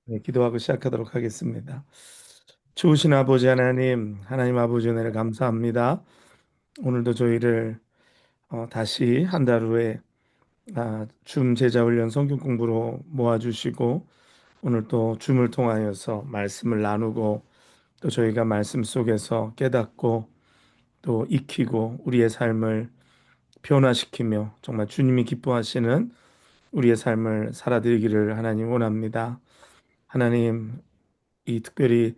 네, 기도하고 시작하도록 하겠습니다. 좋으신 아버지 하나님, 하나님 아버지 은혜를 감사합니다. 오늘도 저희를 다시 한 달 후에 줌 제자 훈련 성경 공부로 모아주시고 오늘 또 줌을 통하여서 말씀을 나누고 또 저희가 말씀 속에서 깨닫고 또 익히고 우리의 삶을 변화시키며 정말 주님이 기뻐하시는 우리의 삶을 살아드리기를 하나님 원합니다. 하나님, 이 특별히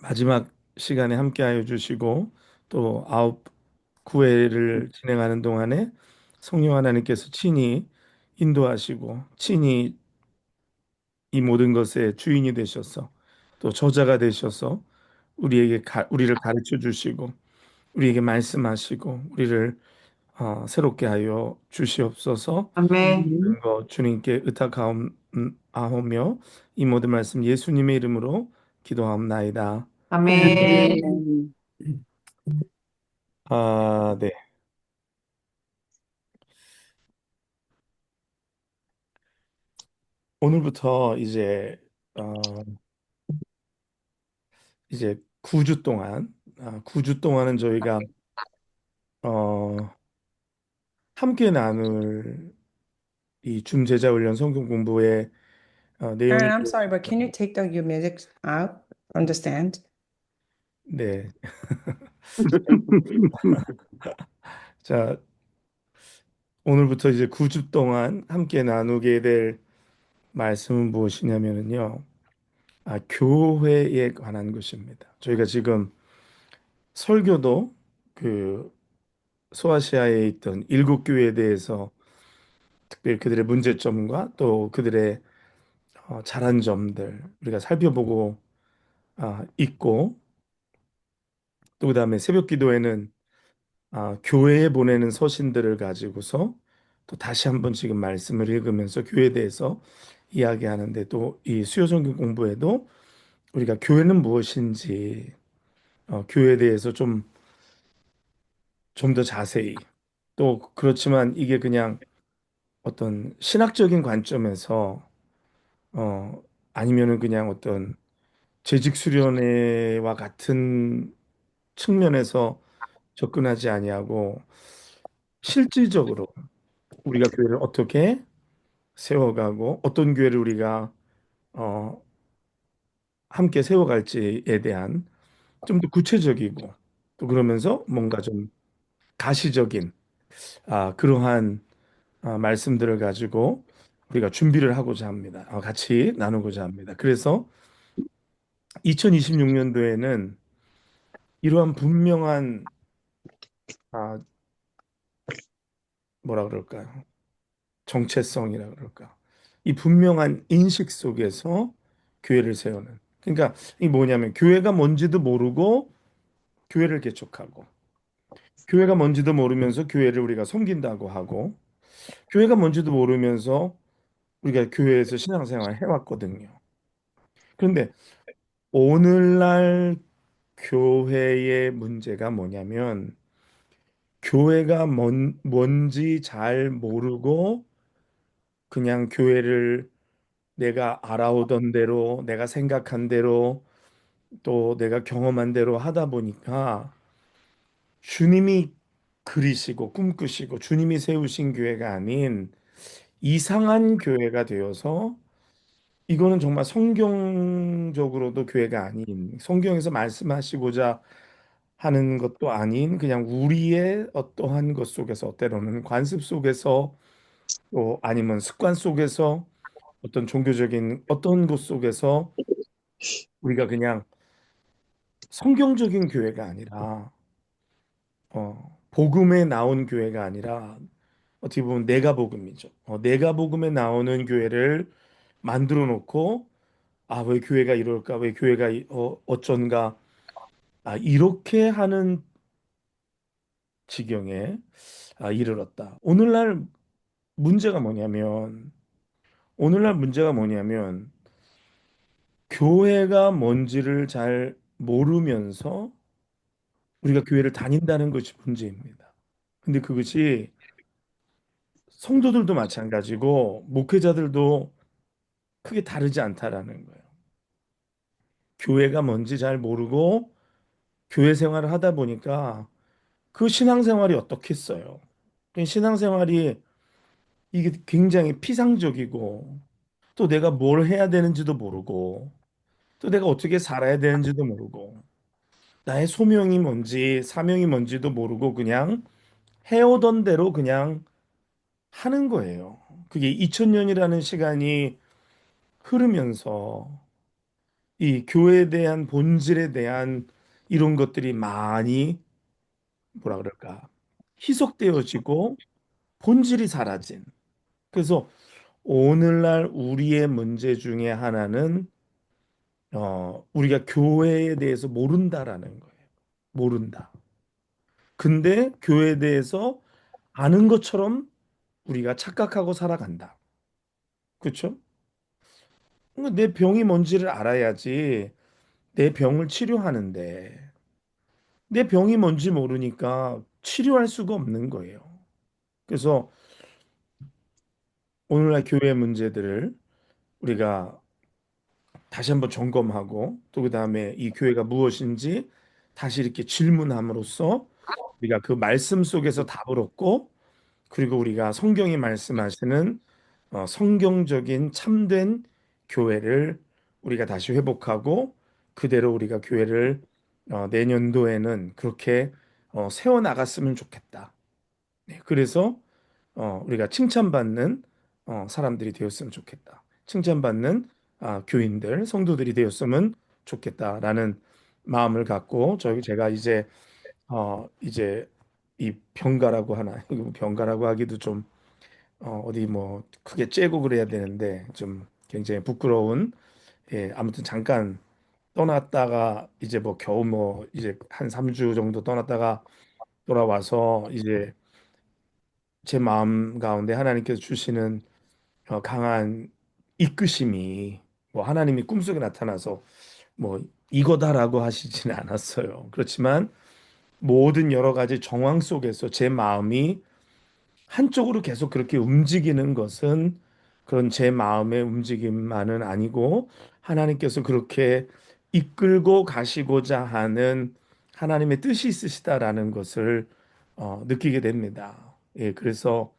마지막 시간에 함께하여 주시고 또 아홉 구회를 진행하는 동안에 성령 하나님께서 친히 인도하시고 친히 이 모든 것의 주인이 되셔서 또 저자가 되셔서 우리를 가르쳐 주시고 우리에게 말씀하시고 우리를 새롭게 하여 주시옵소서. 아멘. 모든 것 주님께 의탁하옵며 이 모든 말씀 예수님의 이름으로 기도하옵나이다. 아멘. 아멘. 네. 오늘부터 이제 9주 동안 9주 동안은 저희가 어 함께 나눌 이 중제자 훈련 성경 공부의 내용이 Aaron, I'm sorry, but can you take your music out from the stand? 네. 자, 오늘부터 이제 9주 동안 함께 나누게 될 말씀은 무엇이냐면요. 교회에 관한 것입니다. 저희가 지금 설교도 그 소아시아에 있던 일곱 교회에 대해서 특별히 그들의 문제점과 또 그들의 잘한 점들 우리가 살펴보고 있고 또 그다음에 새벽 기도에는 교회에 보내는 서신들을 가지고서 또 다시 한번 지금 말씀을 읽으면서 교회에 대해서 이야기하는데 또 이 수요 성경 공부에도 우리가 교회는 무엇인지 교회에 대해서 좀 더 자세히 또 그렇지만 이게 그냥 어떤 신학적인 관점에서 아니면은 그냥 어떤 재직 수련회와 같은 측면에서 접근하지 아니하고 실질적으로 우리가 교회를 어떻게 세워가고 어떤 교회를 우리가 어, 함께 세워갈지에 대한 좀 더 구체적이고 또 그러면서 뭔가 좀 가시적인 그러한 말씀들을 가지고 우리가 준비를 하고자 합니다. 같이 나누고자 합니다. 그래서 2026년도에는 이러한 분명한 아, 뭐라 그럴까요? 정체성이라 그럴까? 이 분명한 인식 속에서 교회를 세우는. 그러니까 이 뭐냐면 교회가 뭔지도 모르고 교회를 개척하고 교회가 뭔지도 모르면서 교회를 우리가 섬긴다고 하고 교회가 뭔지도 모르면서 우리가 교회에서 신앙생활을 해왔거든요. 그런데 오늘날 교회의 문제가 뭐냐면 교회가 뭔지 잘 모르고 그냥 교회를 내가 알아오던 대로 내가 생각한 대로 또 내가 경험한 대로 하다 보니까 주님이 그리시고 꿈꾸시고 주님이 세우신 교회가 아닌 이상한 교회가 되어서 이거는 정말 성경적으로도 교회가 아닌 성경에서 말씀하시고자 하는 것도 아닌 그냥 우리의 어떠한 것 속에서 때로는 관습 속에서 또 아니면 습관 속에서 어떤 종교적인 어떤 것 속에서 우리가 그냥 성경적인 교회가 아니라 복음에 나온 교회가 아니라 어떻게 보면 내가 복음이죠. 내가 복음에 나오는 교회를 만들어 놓고 왜 교회가 이럴까? 왜 교회가 어쩐가? 이렇게 하는 지경에 이르렀다. 오늘날 문제가 뭐냐면 교회가 뭔지를 잘 모르면서 우리가 교회를 다닌다는 것이 문제입니다. 근데 그것이 성도들도 마찬가지고 목회자들도 크게 다르지 않다라는 거예요. 교회가 뭔지 잘 모르고 교회 생활을 하다 보니까 그 신앙생활이 어떻겠어요? 그 신앙생활이 이게 굉장히 피상적이고 또 내가 뭘 해야 되는지도 모르고 또 내가 어떻게 살아야 되는지도 모르고 나의 소명이 뭔지 사명이 뭔지도 모르고 그냥 해오던 대로 그냥 하는 거예요. 그게 2000년이라는 시간이 흐르면서 이 교회에 대한 본질에 대한 이런 것들이 많이 뭐라 그럴까 희석되어지고 본질이 사라진. 그래서 오늘날 우리의 문제 중에 하나는 우리가 교회에 대해서 모른다라는 거예요. 모른다. 근데 교회에 대해서 아는 것처럼 우리가 착각하고 살아간다. 그렇죠? 그러니까 내 병이 뭔지를 알아야지 내 병을 치료하는데 내 병이 뭔지 모르니까 치료할 수가 없는 거예요. 그래서 오늘날 교회 문제들을 우리가 다시 한번 점검하고 또 그다음에 이 교회가 무엇인지 다시 이렇게 질문함으로써 우리가 그 말씀 속에서 답을 얻고 그리고 우리가 성경이 말씀하시는 성경적인 참된 교회를 우리가 다시 회복하고 그대로 우리가 교회를 내년도에는 그렇게 세워 나갔으면 좋겠다. 네, 그래서 우리가 칭찬받는 사람들이 되었으면 좋겠다. 칭찬받는 교인들, 성도들이 되었으면 좋겠다라는 마음을 갖고 제가 이제 이 병가라고 하나 이거 뭐 병가라고 하기도 좀 어디 뭐 크게 째고 그래야 되는데 좀 굉장히 부끄러운 아무튼 잠깐 떠났다가 이제 뭐 겨우 뭐 이제 한 3주 정도 떠났다가 돌아와서 이제 제 마음 가운데 하나님께서 주시는 강한 이끄심이 뭐 하나님이 꿈속에 나타나서 뭐 이거다라고 하시지는 않았어요. 그렇지만 모든 여러 가지 정황 속에서 제 마음이 한쪽으로 계속 그렇게 움직이는 것은 그런 제 마음의 움직임만은 아니고 하나님께서 그렇게 이끌고 가시고자 하는 하나님의 뜻이 있으시다라는 것을 느끼게 됩니다. 예, 그래서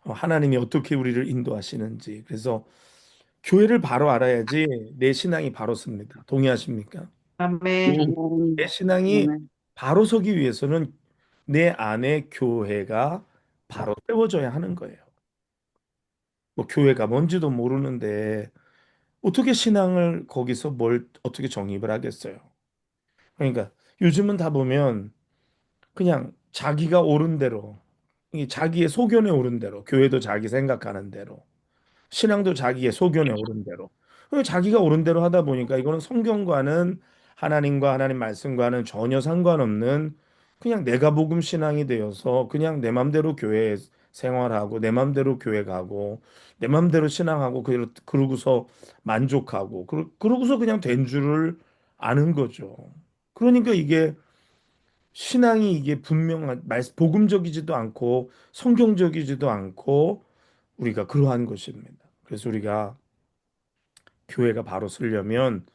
하나님이 어떻게 우리를 인도하시는지 그래서 교회를 바로 알아야지 내 신앙이 바로 섭니다. 동의하십니까? Amen. 내 신앙이 아멘. 바로 서기 위해서는 내 안에 교회가 바로 세워져야 하는 거예요. 뭐 교회가 뭔지도 모르는데 어떻게 신앙을 거기서 뭘 어떻게 정립을 하겠어요? 그러니까 요즘은 다 보면 그냥 자기가 옳은 대로 이 자기의 소견에 옳은 대로 교회도 자기 생각하는 대로 신앙도 자기의 소견에 옳은 대로 자기가 옳은 대로 하다 보니까 이거는 성경과는 하나님과 하나님 말씀과는 전혀 상관없는 그냥 내가 복음 신앙이 되어서 그냥 내 맘대로 교회 생활하고 내 맘대로 교회 가고 내 맘대로 신앙하고 그러고서 만족하고 그러고서 그냥 된 줄을 아는 거죠. 그러니까 이게 신앙이 이게 분명한 복음적이지도 않고 성경적이지도 않고 우리가 그러한 것입니다. 그래서 우리가 교회가 바로 서려면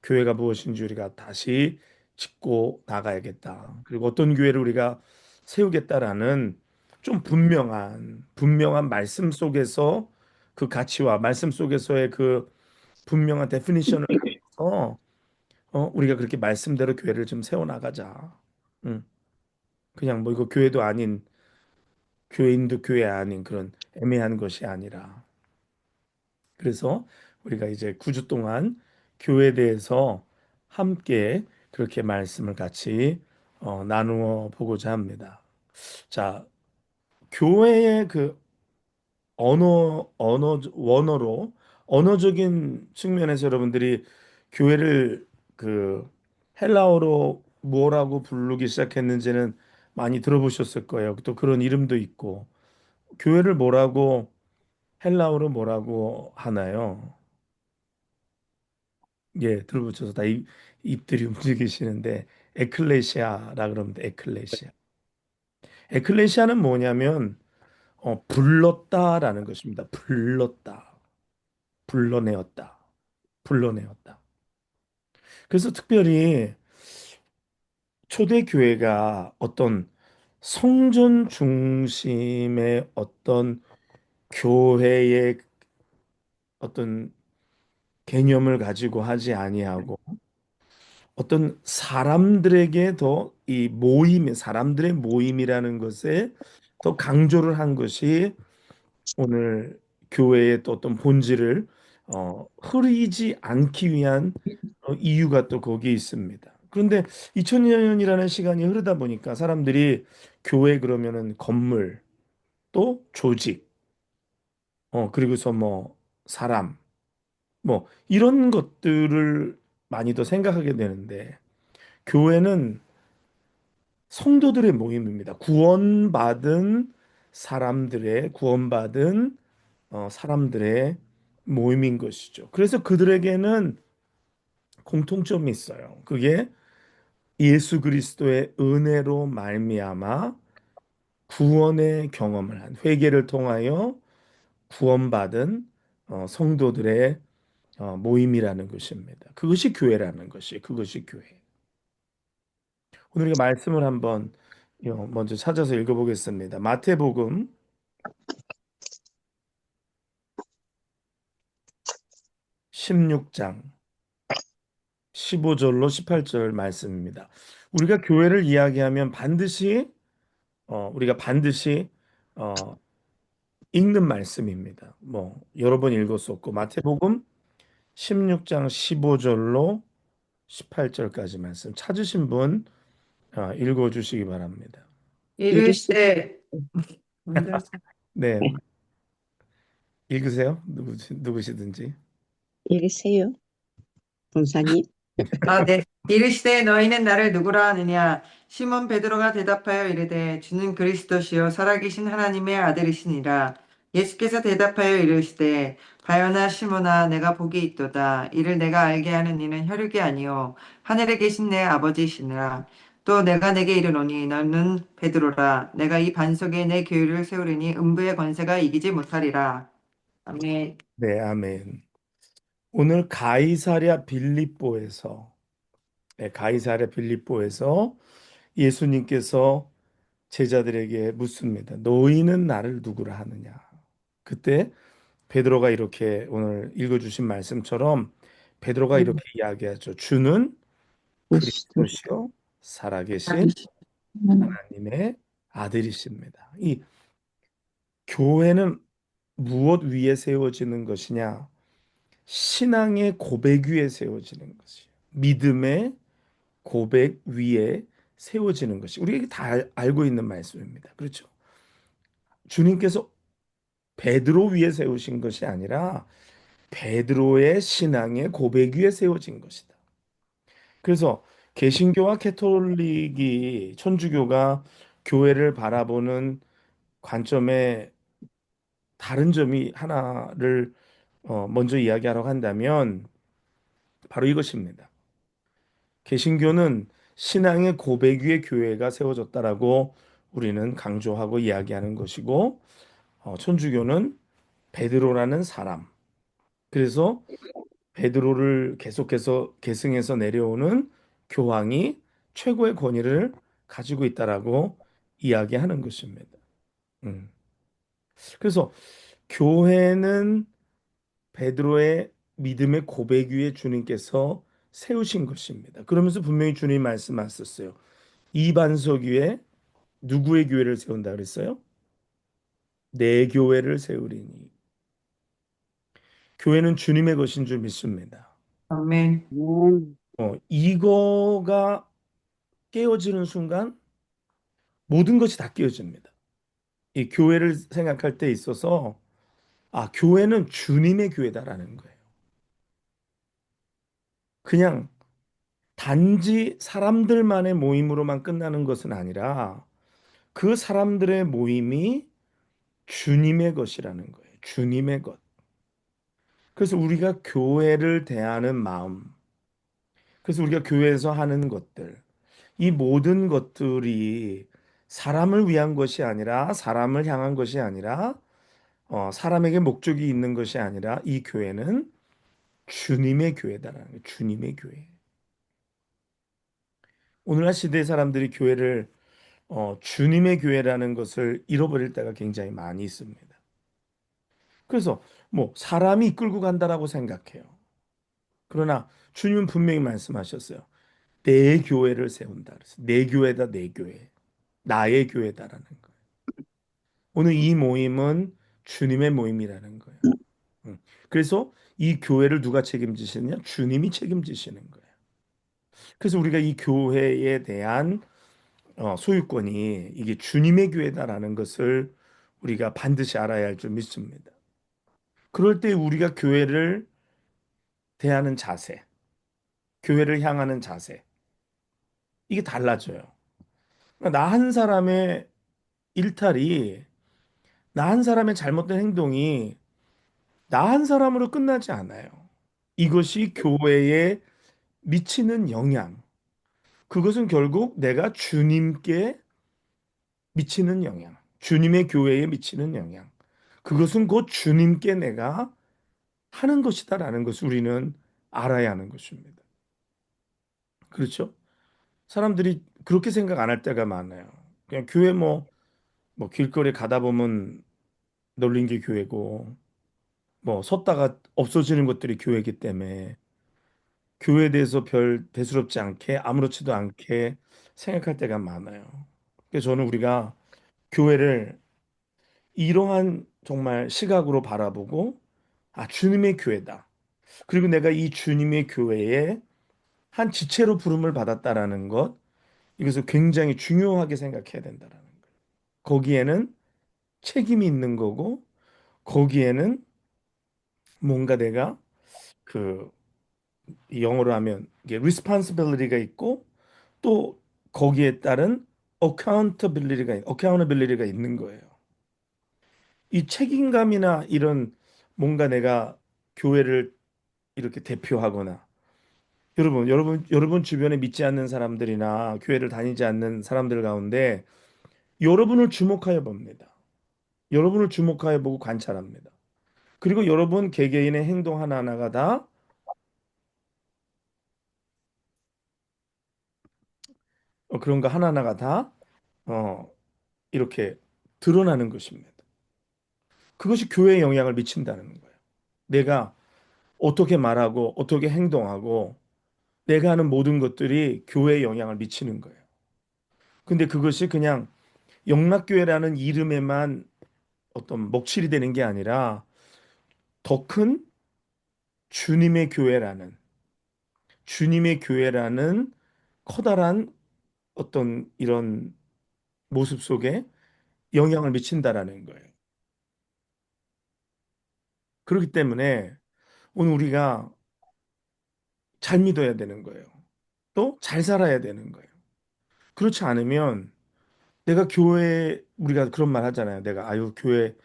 교회가 무엇인지 우리가 다시 짚고 나가야겠다. 그리고 어떤 교회를 우리가 세우겠다라는 좀 분명한 말씀 속에서 그 가치와 말씀 속에서의 그 분명한 데피니션을 가져서 우리가 그렇게 말씀대로 교회를 좀 세워 나가자. 음, 그냥 뭐 이거 교회도 아닌 교회인도 교회 아닌 그런 애매한 것이 아니라 그래서 우리가 이제 9주 동안 교회에 대해서 함께 그렇게 말씀을 같이 나누어 보고자 합니다. 자, 교회의 그 원어로 언어적인 측면에서 여러분들이 교회를 그 헬라어로 뭐라고 부르기 시작했는지는 많이 들어보셨을 거예요. 또 그런 이름도 있고 교회를 뭐라고 헬라어로 뭐라고 하나요? 예, 들어보셔서 다 입들이 움직이시는데 에클레시아라 그러면 돼. 에클레시아. 에클레시아는 뭐냐면 불렀다라는 것입니다. 불렀다. 불러내었다. 불러내었다. 그래서 특별히 초대교회가 어떤 성전 중심의 어떤 교회의 어떤 개념을 가지고 하지 아니하고 어떤 사람들에게 더 이 모임, 사람들의 모임이라는 것에 더 강조를 한 것이 오늘 교회의 또 어떤 본질을 흐리지 않기 위한 이유가 또 거기에 있습니다. 그런데 2000년이라는 시간이 흐르다 보니까 사람들이 교회 그러면은 건물, 또 조직, 그리고서 뭐 사람, 뭐 이런 것들을 많이 더 생각하게 되는데 교회는 성도들의 모임입니다. 구원받은 사람들의 모임인 것이죠. 그래서 그들에게는 공통점이 있어요. 그게 예수 그리스도의 은혜로 말미암아 구원의 경험을 한 회개를 통하여 구원받은 성도들의 모임이라는 것입니다. 그것이 교회라는 것이 그것이 교회. 오늘 우리가 말씀을 한번 먼저 찾아서 읽어보겠습니다. 마태복음 16장 15절로 18절 말씀입니다. 우리가 교회를 이야기하면 우리가 반드시 어, 읽는 말씀입니다. 뭐 여러 번 읽었었고 마태복음 16장 15절로 18절까지 말씀 찾으신 분 읽어주시기 바랍니다. 이르시되 먼저 네, 읽으세요. 누구시든지. 읽으세요, 본사님. 네. 이르시되 너희는 나를 누구라 하느냐? 시몬 베드로가 대답하여 이르되 주는 그리스도시요 살아계신 하나님의 아들이시니라. 예수께서 대답하여 이르시되 바요나 시몬아 내가 복이 있도다. 이를 내가 알게 하는 이는 혈육이 아니요 하늘에 계신 내 아버지시니라. 또 내가 내게 이르노니 너는 베드로라. 내가 이 반석에 내 교회를 세우리니 음부의 권세가 이기지 못하리라. 아멘. 네, 아멘. 오늘 가이사랴 빌립보에서 예수님께서 제자들에게 묻습니다. 너희는 나를 누구라 하느냐? 그때 베드로가 이렇게 오늘 읽어주신 말씀처럼 베드로가 이렇게 이야기하죠. 주는 그리스도 그리스도시요 살아계신 하나님의 아들이십니다. 이 교회는 무엇 위에 세워지는 것이냐? 신앙의 고백 위에 세워지는 것이에요. 믿음의 고백 위에 세워지는 것이 우리에게 다 알고 있는 말씀입니다. 그렇죠? 주님께서 베드로 위에 세우신 것이 아니라 베드로의 신앙의 고백 위에 세워진 것이다. 그래서 개신교와 캐톨릭이 천주교가 교회를 바라보는 관점에 다른 점이 하나를 먼저 이야기하라고 한다면 바로 이것입니다. 개신교는 신앙의 고백 위에 교회가 세워졌다라고 우리는 강조하고 이야기하는 것이고 천주교는 베드로라는 사람 그래서 베드로를 계속해서 계승해서 내려오는 교황이 최고의 권위를 가지고 있다라고 이야기하는 것입니다. 음. 그래서 교회는 베드로의 믿음의 고백 위에 주님께서 세우신 것입니다. 그러면서 분명히 주님 말씀하셨어요. 이 반석 위에 누구의 교회를 세운다 그랬어요? 내 교회를 세우리니. 교회는 주님의 것인 줄 믿습니다. 아멘. 이거가 깨어지는 순간 모든 것이 다 깨어집니다. 이 교회를 생각할 때 있어서 교회는 주님의 교회다라는 거예요. 그냥 단지 사람들만의 모임으로만 끝나는 것은 아니라 그 사람들의 모임이 주님의 것이라는 거예요. 주님의 것. 그래서 우리가 교회를 대하는 마음, 그래서 우리가 교회에서 하는 것들, 이 모든 것들이 사람을 위한 것이 아니라 사람을 향한 것이 아니라 사람에게 목적이 있는 것이 아니라 이 교회는 주님의 교회다라는 거예요. 주님의 교회. 오늘날 시대 사람들이 교회를 주님의 교회라는 것을 잃어버릴 때가 굉장히 많이 있습니다. 그래서 뭐 사람이 이끌고 간다라고 생각해요. 그러나 주님은 분명히 말씀하셨어요. 내 교회를 세운다. 그래서 내 교회다, 내 교회. 나의 교회다라는 거예요. 오늘 이 모임은 주님의 모임이라는 거예요. 음. 그래서 이 교회를 누가 책임지시느냐? 주님이 책임지시는 거예요. 그래서 우리가 이 교회에 대한 소유권이 이게 주님의 교회다라는 것을 우리가 반드시 알아야 할 줄 믿습니다. 그럴 때 우리가 교회를 대하는 자세, 교회를 향하는 자세, 이게 달라져요. 그러니까 나 한 사람의 일탈이, 나 한 사람의 잘못된 행동이 나 한 사람으로 끝나지 않아요. 이것이 교회에 미치는 영향, 그것은 결국 내가 주님께 미치는 영향, 주님의 교회에 미치는 영향, 그것은 곧 주님께 내가 하는 것이다라는 것을 우리는 알아야 하는 것입니다. 그렇죠? 사람들이 그렇게 생각 안 할 때가 많아요. 그냥 교회 뭐 길거리 가다 보면 널린 게 교회고, 뭐 섰다가 없어지는 것들이 교회이기 때문에 교회에 대해서 별 대수롭지 않게 아무렇지도 않게 생각할 때가 많아요. 그래서 저는 우리가 교회를 이러한 정말 시각으로 바라보고, 아, 주님의 교회다. 그리고 내가 이 주님의 교회에 한 지체로 부름을 받았다라는 것, 이것을 굉장히 중요하게 생각해야 된다라는 것. 거기에는 책임이 있는 거고, 거기에는 뭔가 내가 그 영어로 하면 이게 responsibility가 있고, 또 거기에 따른 accountability가 있는 거예요. 이 책임감이나 이런 뭔가 내가 교회를 이렇게 대표하거나, 여러분 주변에 믿지 않는 사람들이나 교회를 다니지 않는 사람들 가운데 여러분을 주목하여 봅니다. 여러분을 주목하여 보고 관찰합니다. 그리고 여러분 개개인의 행동 하나하나가 다 그런 거 하나하나가 다 어, 이렇게 드러나는 것입니다. 그것이 교회에 영향을 미친다는 거예요. 내가 어떻게 말하고 어떻게 행동하고 내가 하는 모든 것들이 교회에 영향을 미치는 거예요. 근데 그것이 그냥 영락교회라는 이름에만 어떤 먹칠이 되는 게 아니라 더 큰 주님의 교회라는 주님의 교회라는 커다란 어떤 이런 모습 속에 영향을 미친다라는 거예요. 그렇기 때문에 오늘 우리가 잘 믿어야 되는 거예요. 또 잘 살아야 되는 거예요. 그렇지 않으면 내가 교회 우리가 그런 말 하잖아요. 내가 아유 교회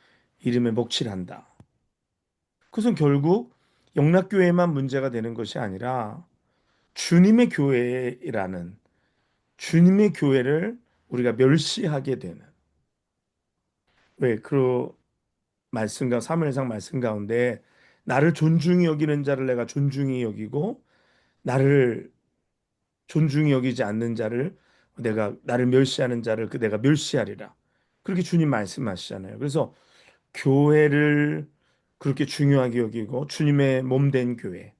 이름에 먹칠한다. 그것은 결국 영락교회만 문제가 되는 것이 아니라 주님의 교회라는 주님의 교회를 우리가 멸시하게 되는 왜 그 말씀과 사무엘상 말씀 가운데 나를 존중히 여기는 자를 내가 존중히 여기고 나를 존중히 여기지 않는 자를 내가 나를 멸시하는 자를 그 내가 멸시하리라. 그렇게 주님 말씀하시잖아요. 그래서 교회를 그렇게 중요하게 여기고 주님의 몸된 교회,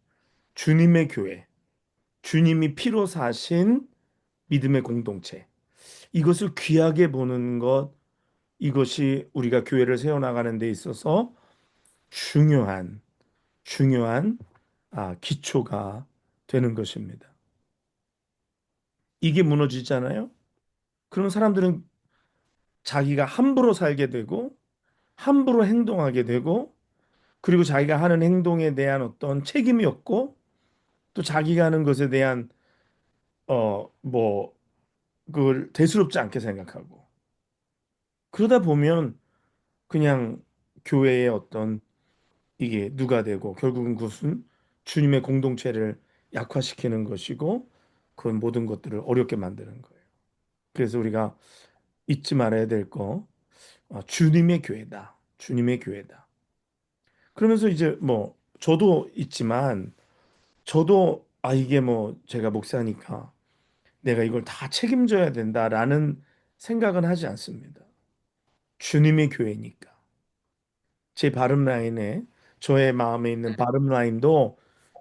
주님의 교회, 주님이 피로 사신 믿음의 공동체. 이것을 귀하게 보는 것, 이것이 우리가 교회를 세워나가는 데 있어서 중요한, 중요한 기초가 되는 것입니다. 이게 무너지잖아요. 그런 사람들은 자기가 함부로 살게 되고, 함부로 행동하게 되고, 그리고 자기가 하는 행동에 대한 어떤 책임이 없고, 또 자기가 하는 것에 대한, 뭐, 그걸 대수롭지 않게 생각하고. 그러다 보면 그냥 교회의 어떤 이게 누가 되고 결국은 그것은 주님의 공동체를 약화시키는 것이고 그 모든 것들을 어렵게 만드는 거예요. 그래서 우리가 잊지 말아야 될 거, 주님의 교회다. 주님의 교회다. 그러면서 이제 뭐 저도 있지만 저도 이게 뭐 제가 목사니까 내가 이걸 다 책임져야 된다라는 생각은 하지 않습니다. 주님의 교회니까. 제 바름 라인에 저의 마음에 있는 바름 라인도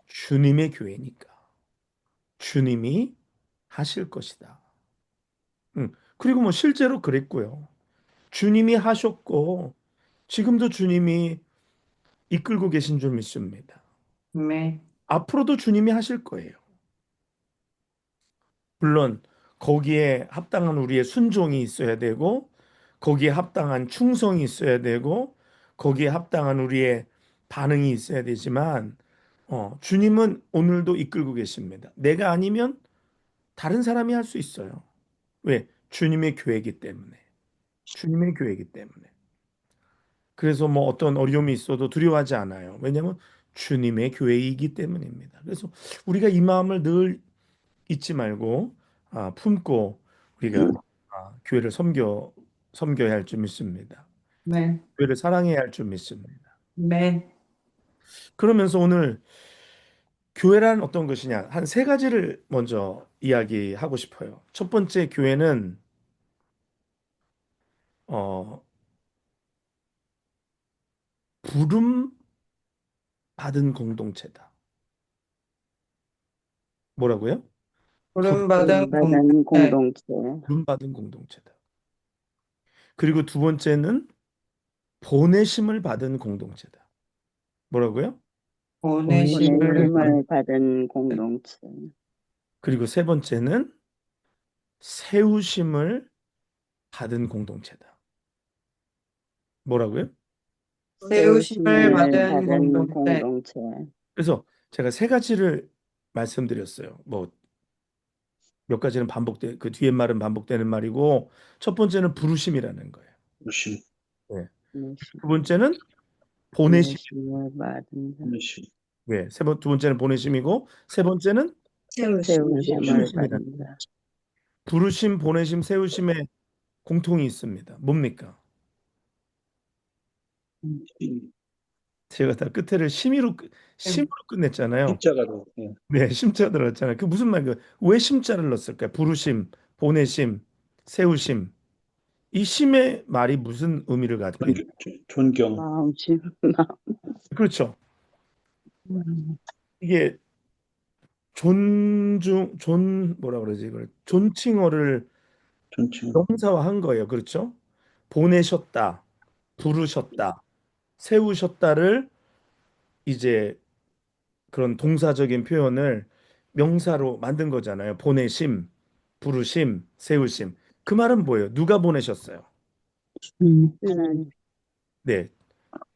주님의 교회니까. 주님이 하실 것이다. 그리고 뭐 실제로 그랬고요. 주님이 하셨고 지금도 주님이 이끌고 계신 줄 믿습니다. 아멘. 앞으로도 주님이 하실 거예요. 물론 거기에 합당한 우리의 순종이 있어야 되고 거기에 합당한 충성이 있어야 되고 거기에 합당한 우리의 반응이 있어야 되지만 주님은 오늘도 이끌고 계십니다. 내가 아니면 다른 사람이 할 수 있어요. 왜? 주님의 교회이기 때문에. 주님의 교회이기 때문에. 그래서 뭐 어떤 어려움이 있어도 두려워하지 않아요. 왜냐하면 주님의 교회이기 때문입니다. 그래서 우리가 이 마음을 늘 잊지 말고 품고 우리가 교회를 섬겨야 할 줄 믿습니다. 아멘. 교회를 사랑해야 할 줄 믿습니다. 아멘. 그러면서 오늘 교회란 어떤 것이냐 한 세 가지를 먼저 이야기하고 싶어요. 첫 번째 교회는 어, 부름 받은 공동체다. 뭐라고요? 부름받은 받은 공동체, 공동체, 부름 받은 공동체다. 그리고 두 번째는 보내심을 받은 공동체다. 뭐라고요? 보내심을 받- 보내심을 받은 공동체, 그리고 세 번째는 세우심을 받은 공동체다. 뭐라고요? 세우심을 세우심을 받은 받은 공동체, 공동체. 그래서 제가 세 가지를 말씀드렸어요. 뭐 몇 가지는 그 뒤에 말은 반복되는 말이고 첫 번째는 부르심이라는 거예요. 열심히, 네. 보내심, 두 번째는 보내심. 보내심을 받은다. 열심히, 네. 두 번째는 보내심이고 세 번째는 세우심을 세우심이라는 받는다. 부르심, 보내심, 세우심의 공통이 있습니다. 뭡니까? 열심히. 제가 다 끝에를 심으로 끝냈잖아요. 십자가로. 예. 네, 심자 들었잖아요. 그 무슨 말이에요? 왜 심자를 넣었을까요? 부르심, 보내심, 세우심. 이 심의 말이 무슨 의미를 갖고 있나요? 존경, 마음심, 그렇죠. 마음. 이게 뭐라 그러지? 이걸 존칭어를 존칭, 명사화한 거예요. 그렇죠? 보내셨다, 부르셨다, 세우셨다를 이제 그런 동사적인 표현을 명사로 만든 거잖아요. 보내심, 부르심, 세우심. 그 말은 뭐예요? 누가 보내셨어요? 하나님, 네,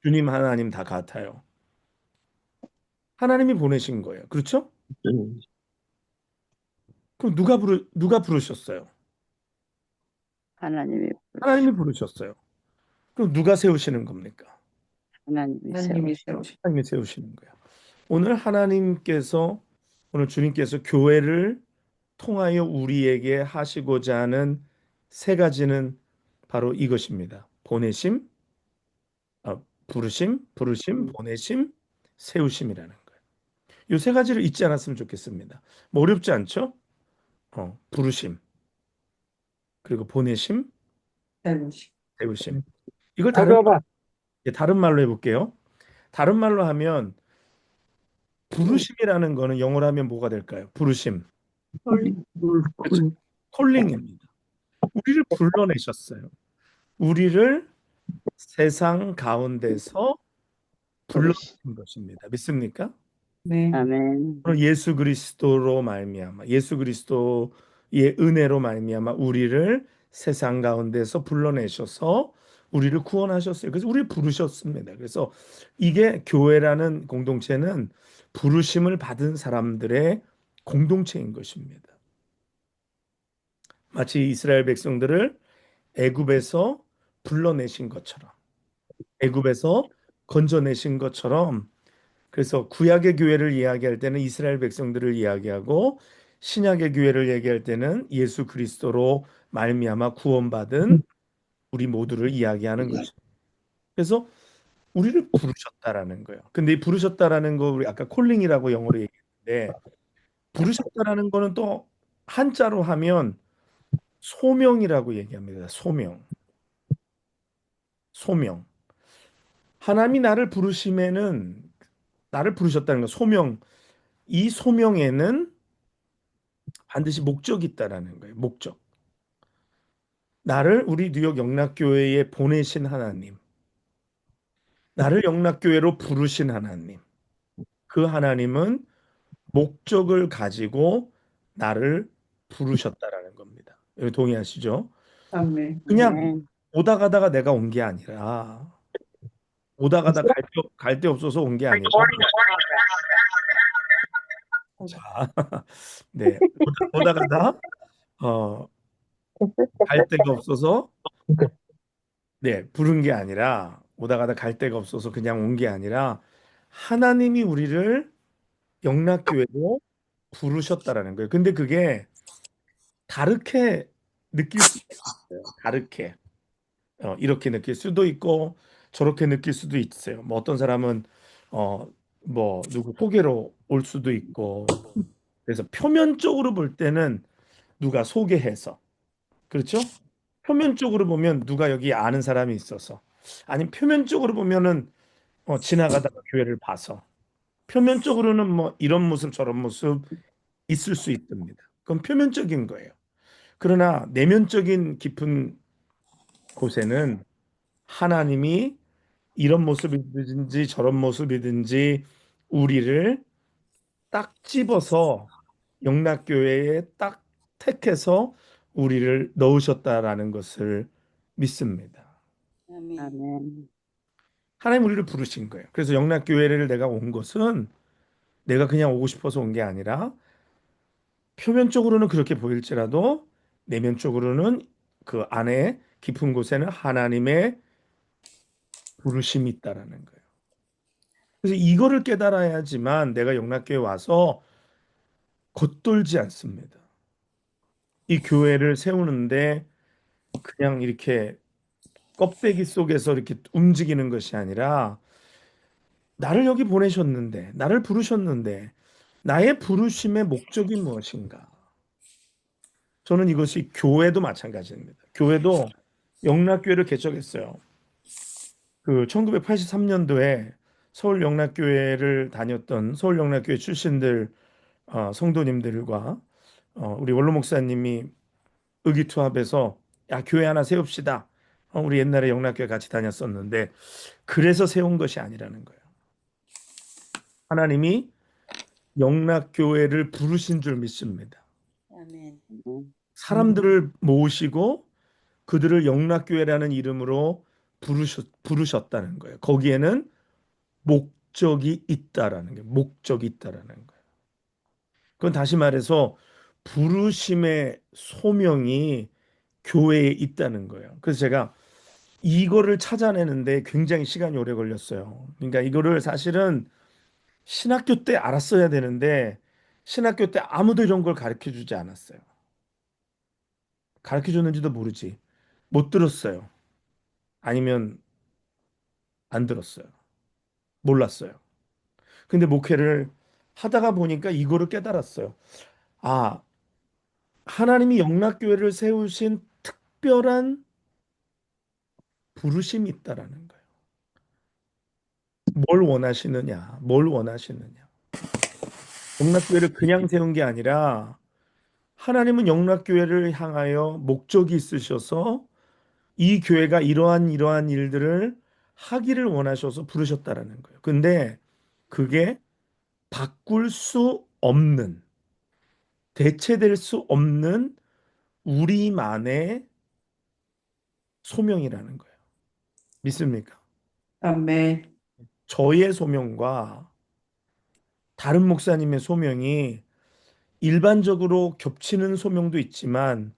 주님, 하나님 다 같아요. 하나님이 보내신 거예요. 그렇죠? 그럼 누가 부르셨어요? 하나님이 부르시, 하나님이 부르셨어요. 그럼 누가 세우시는 겁니까? 하나님이 하나님이 세우시. 세우신 하나님이 세우시는 거예요. 오늘 오늘 주님께서 교회를 통하여 우리에게 하시고자 하는 세 가지는 바로 이것입니다. 보내심, 부르심, 보내심, 세우심이라는 거예요. 이 세 가지를 잊지 않았으면 좋겠습니다. 뭐 어렵지 않죠? 부르심, 그리고 보내심, 세우심. 세우심. 이걸 잠깐만. 다른 말로 해볼게요. 다른 말로 하면 부르심이라는 거는 영어로 하면 뭐가 될까요? 부르심. 그렇죠. 콜링입니다. 우리를 불러내셨어요. 우리를 세상 가운데서 부르시. 불러내신 것입니다. 믿습니까? 네. 아멘. 오늘 예수 그리스도로 말미암아 예수 그리스도의 은혜로 말미암아 우리를 세상 가운데서 불러내셔서 우리를 구원하셨어요. 그래서 우리를 부르셨습니다. 그래서 이게 교회라는 공동체는 부르심을 받은 사람들의 공동체인 것입니다. 마치 이스라엘 백성들을 애굽에서 불러내신 것처럼 애굽에서 건져내신 것처럼 그래서 구약의 교회를 이야기할 때는 이스라엘 백성들을 이야기하고 신약의 교회를 얘기할 때는 예수 그리스도로 말미암아 구원받은 우리 모두를 이야기하는 것입니다. 그래서 우리를 부르셨다라는 거예요. 근데 이 부르셨다라는 거 우리 아까 콜링이라고 영어로 얘기했는데 부르셨다라는 거는 또 한자로 하면 소명이라고 얘기합니다. 소명. 소명. 하나님이 나를 부르심에는 나를 부르셨다는 거 소명. 이 소명에는 반드시 목적이 있다라는 거예요. 목적. 나를 우리 뉴욕 영락교회에 보내신 하나님. 나를 영락교회로 부르신 하나님. 그 하나님은 목적을 가지고 나를 부르셨다라는 겁니다. 여기 동의하시죠? 아멘. 그냥 아멘. 오다 가다가 내가 온 게 아니라 오다 가다 갈 데 없어서 온 게 아니라 자, 네. 오다 가다 어, 갈 데가 없어서 네, 부른 게 아니라 오다 가다 갈 데가 없어서 그냥 온 게 아니라 하나님이 우리를 영락교회로 부르셨다라는 거예요. 근데 그게 다르게 느낄 수 있어요. 다르게. 이렇게 느낄 수도 있고 저렇게 느낄 수도 있어요. 뭐 어떤 사람은 어, 뭐 누구 소개로 올 수도 있고 그래서 표면적으로 볼 때는 누가 소개해서 그렇죠? 표면적으로 보면 누가 여기 아는 사람이 있어서 아니면 표면적으로 보면은 지나가다가 교회를 봐서 표면적으로는 뭐 이런 모습 저런 모습 있을 수 있습니다. 그건 표면적인 거예요. 그러나 내면적인 깊은 곳에는 하나님이 이런 모습이든지 저런 모습이든지 우리를 딱 집어서 영락교회에 딱 택해서 우리를 넣으셨다라는 것을 믿습니다. 아멘. 아멘. 하나님 우리를 부르신 거예요. 그래서 영락교회를 내가 온 것은 내가 그냥 오고 싶어서 온 게 아니라 표면적으로는 그렇게 보일지라도 내면적으로는 그 안에 깊은 곳에는 하나님의 부르심이 있다라는 거예요. 그래서 이거를 깨달아야지만 내가 영락교회 와서 겉돌지 않습니다. 이 교회를 세우는데 그냥 이렇게 껍데기 속에서 이렇게 움직이는 것이 아니라 나를 여기 보내셨는데, 나를 부르셨는데, 나의 부르심의 목적이 무엇인가? 저는 이것이 교회도 마찬가지입니다. 교회도 영락교회를 개척했어요. 그 1983년도에 서울 영락교회를 다녔던 서울 영락교회 출신들 성도님들과 우리 원로 목사님이 의기투합해서 야 교회 하나 세웁시다. 우리 옛날에 영락교회 같이 다녔었는데 그래서 세운 것이 아니라는 거예요. 하나님이 영락교회를 부르신 줄 믿습니다. 아멘. 사람들을 모으시고 그들을 영락교회라는 이름으로 부르셨다는 거예요. 거기에는 목적이 있다라는 거예요. 목적이 있다라는 거예요. 그건 다시 말해서 부르심의 소명이 교회에 있다는 거예요. 그래서 제가 이거를 찾아내는데 굉장히 시간이 오래 걸렸어요. 그러니까 이거를 사실은 신학교 때 알았어야 되는데 신학교 때 아무도 이런 걸 가르쳐 주지 않았어요. 가르쳐 줬는지도 모르지. 못 들었어요. 아니면 안 들었어요. 몰랐어요. 근데 목회를 하다가 보니까 이거를 깨달았어요. 아, 하나님이 영락교회를 세우신 특별한 부르심이 있다라는 거예요. 뭘 원하시느냐? 뭘 원하시느냐? 영락교회를 그냥 세운 게 아니라 하나님은 영락교회를 향하여 목적이 있으셔서 이 교회가 이러한 일들을 하기를 원하셔서 부르셨다라는 거예요. 근데 그게 바꿀 수 없는, 대체될 수 없는 우리만의 소명이라는 거예요. 믿습니까? 아멘. 저의 소명과 다른 목사님의 소명이 일반적으로 겹치는 소명도 있지만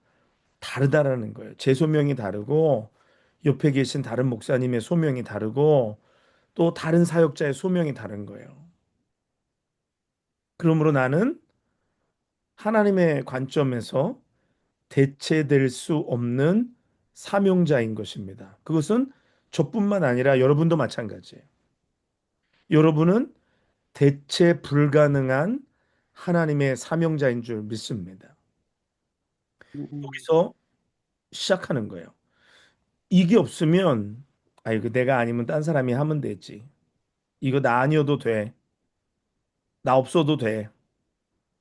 다르다라는 거예요. 제 소명이 다르고 옆에 계신 다른 목사님의 소명이 다르고 또 다른 사역자의 소명이 다른 거예요. 그러므로 나는 하나님의 관점에서 대체될 수 없는 사명자인 것입니다. 그것은 저뿐만 아니라 여러분도 마찬가지예요. 여러분은 대체 불가능한 하나님의 사명자인 줄 믿습니다. 여기서 시작하는 거예요. 이게 없으면 아 이거 내가 아니면 딴 사람이 하면 되지. 이거 나 아니어도 돼. 나 없어도 돼.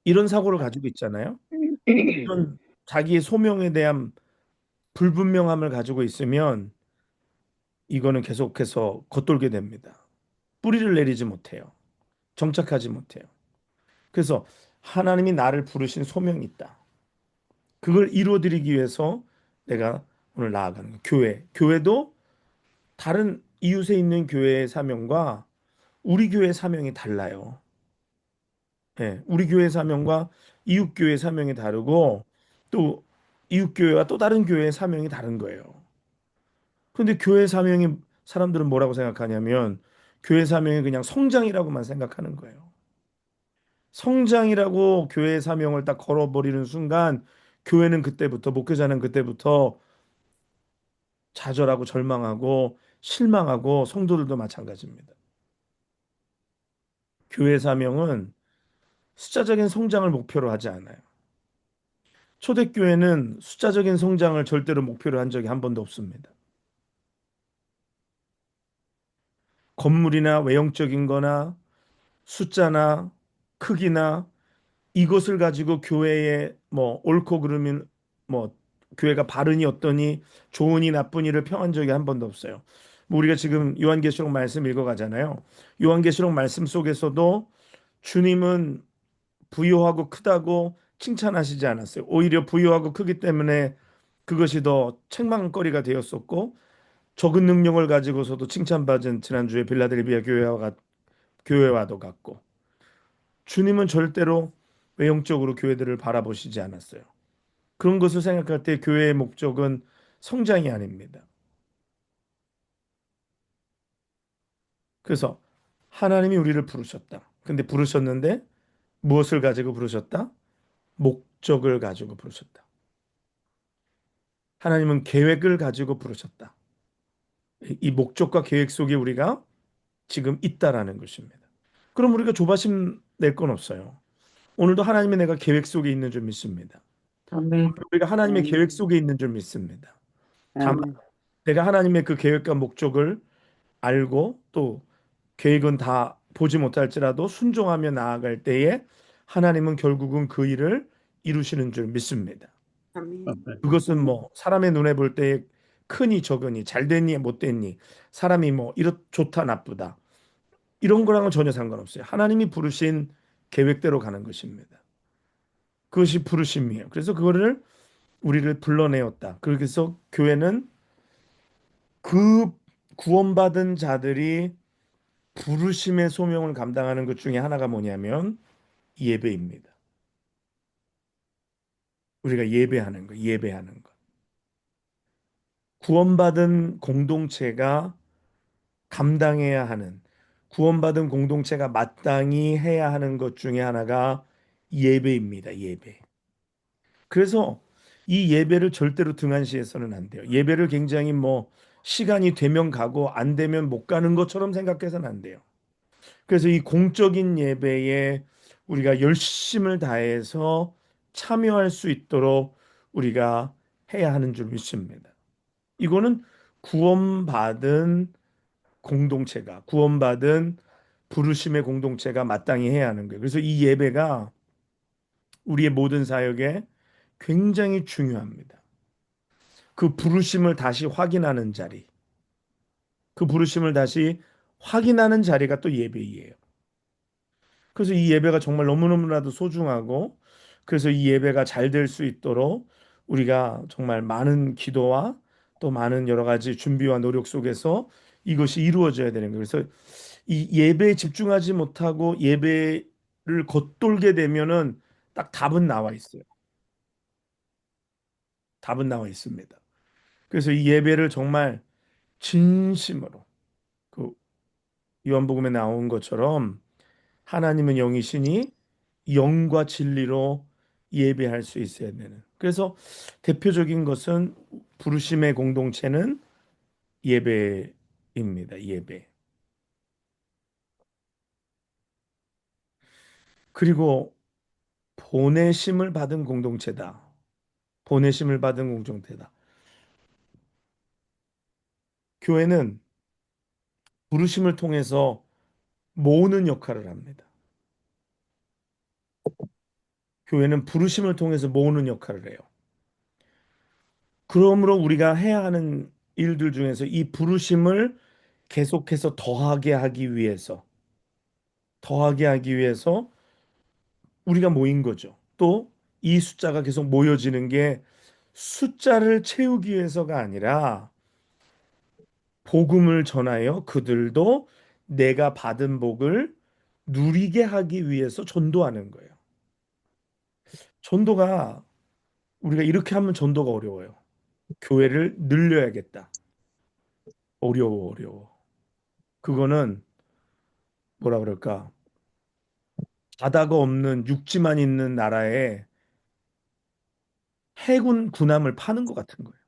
이런 사고를 가지고 있잖아요. 이런 자기의 소명에 대한 불분명함을 가지고 있으면 이거는 계속해서 겉돌게 됩니다. 뿌리를 내리지 못해요. 정착하지 못해요. 그래서 하나님이 나를 부르신 소명이 있다. 그걸 이루어드리기 위해서 내가 오늘 나아가는 거예요. 교회도 다른 이웃에 있는 교회의 사명과 우리 교회의 사명이 달라요. 예, 우리 교회 사명과 이웃 교회 사명이 다르고 또 이웃 교회와 또 다른 교회의 사명이 다른 거예요. 근데 교회 사명이 사람들은 뭐라고 생각하냐면 교회 사명이 그냥 성장이라고만 생각하는 거예요. 성장이라고 교회 사명을 딱 걸어버리는 순간 교회는 그때부터 목회자는 그때부터 좌절하고 절망하고 실망하고 성도들도 마찬가지입니다. 교회 사명은 숫자적인 성장을 목표로 하지 않아요. 초대교회는 숫자적인 성장을 절대로 목표로 한 적이 한 번도 없습니다. 건물이나 외형적인 거나 숫자나 크기나 이것을 가지고 교회에 뭐 옳고 그르면 뭐 교회가 바르니 어떠니 좋으니 나쁘니를 평한 적이 한 번도 없어요. 뭐 우리가 지금 요한계시록 말씀 읽어가잖아요. 요한계시록 말씀 속에서도 주님은 부요하고 크다고 칭찬하시지 않았어요. 오히려 부요하고 크기 때문에 그것이 더 책망거리가 되었었고 적은 능력을 가지고서도 칭찬받은 지난주에 빌라델비아 교회와도 같고 주님은 절대로 외형적으로 교회들을 바라보시지 않았어요. 그런 것을 생각할 때 교회의 목적은 성장이 아닙니다. 그래서 하나님이 우리를 부르셨다. 근데 부르셨는데 무엇을 가지고 부르셨다? 목적을 가지고 부르셨다. 하나님은 계획을 가지고 부르셨다. 이 목적과 계획 속에 우리가 지금 있다라는 것입니다. 그럼 우리가 조바심 낼 건 없어요. 오늘도 하나님의 내가 계획 속에 있는 줄 믿습니다. 아멘. 우리가 하나님의 계획 속에 있는 줄 믿습니다. 다만 내가 하나님의 그 계획과 목적을 알고 또 계획은 다 보지 못할지라도 순종하며 나아갈 때에 하나님은 결국은 그 일을 이루시는 줄 믿습니다. 아멘. 그것은 뭐 사람의 눈에 볼 때 크니 적으니 잘 됐니 못 됐니 사람이 뭐 이렇 좋다 나쁘다 이런 거랑은 전혀 상관없어요. 하나님이 부르신 계획대로 가는 것입니다. 그것이 부르심이에요. 그래서 그거를 우리를 불러내었다. 그래서 교회는 그 구원받은 자들이 부르심의 소명을 감당하는 것 중에 하나가 뭐냐면 예배입니다. 우리가 예배하는 거, 예배하는 것. 구원받은 공동체가 감당해야 하는, 구원받은 공동체가 마땅히 해야 하는 것 중에 하나가 예배입니다. 예배. 그래서 이 예배를 절대로 등한시해서는 안 돼요. 예배를 굉장히 뭐 시간이 되면 가고 안 되면 못 가는 것처럼 생각해서는 안 돼요. 그래서 이 공적인 예배에 우리가 열심을 다해서 참여할 수 있도록 우리가 해야 하는 줄 믿습니다. 이거는 구원받은 공동체가, 구원받은 부르심의 공동체가 마땅히 해야 하는 거예요. 그래서 이 예배가 우리의 모든 사역에 굉장히 중요합니다. 그 부르심을 다시 확인하는 자리, 그 부르심을 다시 확인하는 자리가 또 예배이에요. 그래서 이 예배가 정말 너무너무나도 소중하고 그래서 이 예배가 잘 될 수 있도록 우리가 정말 많은 기도와 또 많은 여러 가지 준비와 노력 속에서 이것이 이루어져야 되는 거예요. 그래서 이 예배에 집중하지 못하고 예배를 겉돌게 되면은 딱 답은 나와 있어요. 답은 나와 있습니다. 그래서 이 예배를 정말 진심으로 그 요한복음에 나온 것처럼 하나님은 영이시니 영과 진리로 예배할 수 있어야 되는. 그래서 대표적인 것은 부르심의 공동체는 예배입니다. 예배. 그리고 보내심을 받은 공동체다. 보내심을 받은 공동체다. 교회는 부르심을 통해서 모으는 역할을 합니다. 교회는 부르심을 통해서 모으는 역할을 해요. 그러므로 우리가 해야 하는 일들 중에서 이 부르심을 계속해서 더하게 하기 위해서 우리가 모인 거죠. 또 이 숫자가 계속 모여지는 게 숫자를 채우기 위해서가 아니라 복음을 전하여 그들도 내가 받은 복을 누리게 하기 위해서 전도하는 거예요. 전도가 우리가 이렇게 하면 전도가 어려워요. 교회를 늘려야겠다. 어려워. 그거는 뭐라 그럴까? 바다가 없는 육지만 있는 나라에 해군 군함을 파는 것 같은 거예요.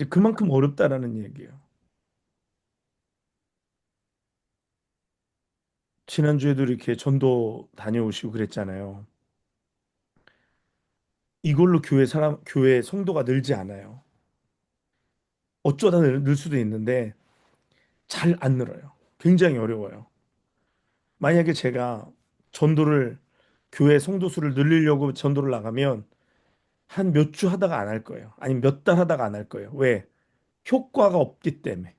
그만큼 어렵다라는 얘기예요. 지난주에도 이렇게 전도 다녀오시고 그랬잖아요. 이걸로 교회 성도가 늘지 않아요. 어쩌다 늘 수도 있는데 잘 안 늘어요. 굉장히 어려워요. 만약에 제가 전도를 교회 성도 수를 늘리려고 전도를 나가면 한 몇 주 하다가 안 할 거예요. 아니면 몇 달 하다가 안 할 거예요. 왜? 효과가 없기 때문에.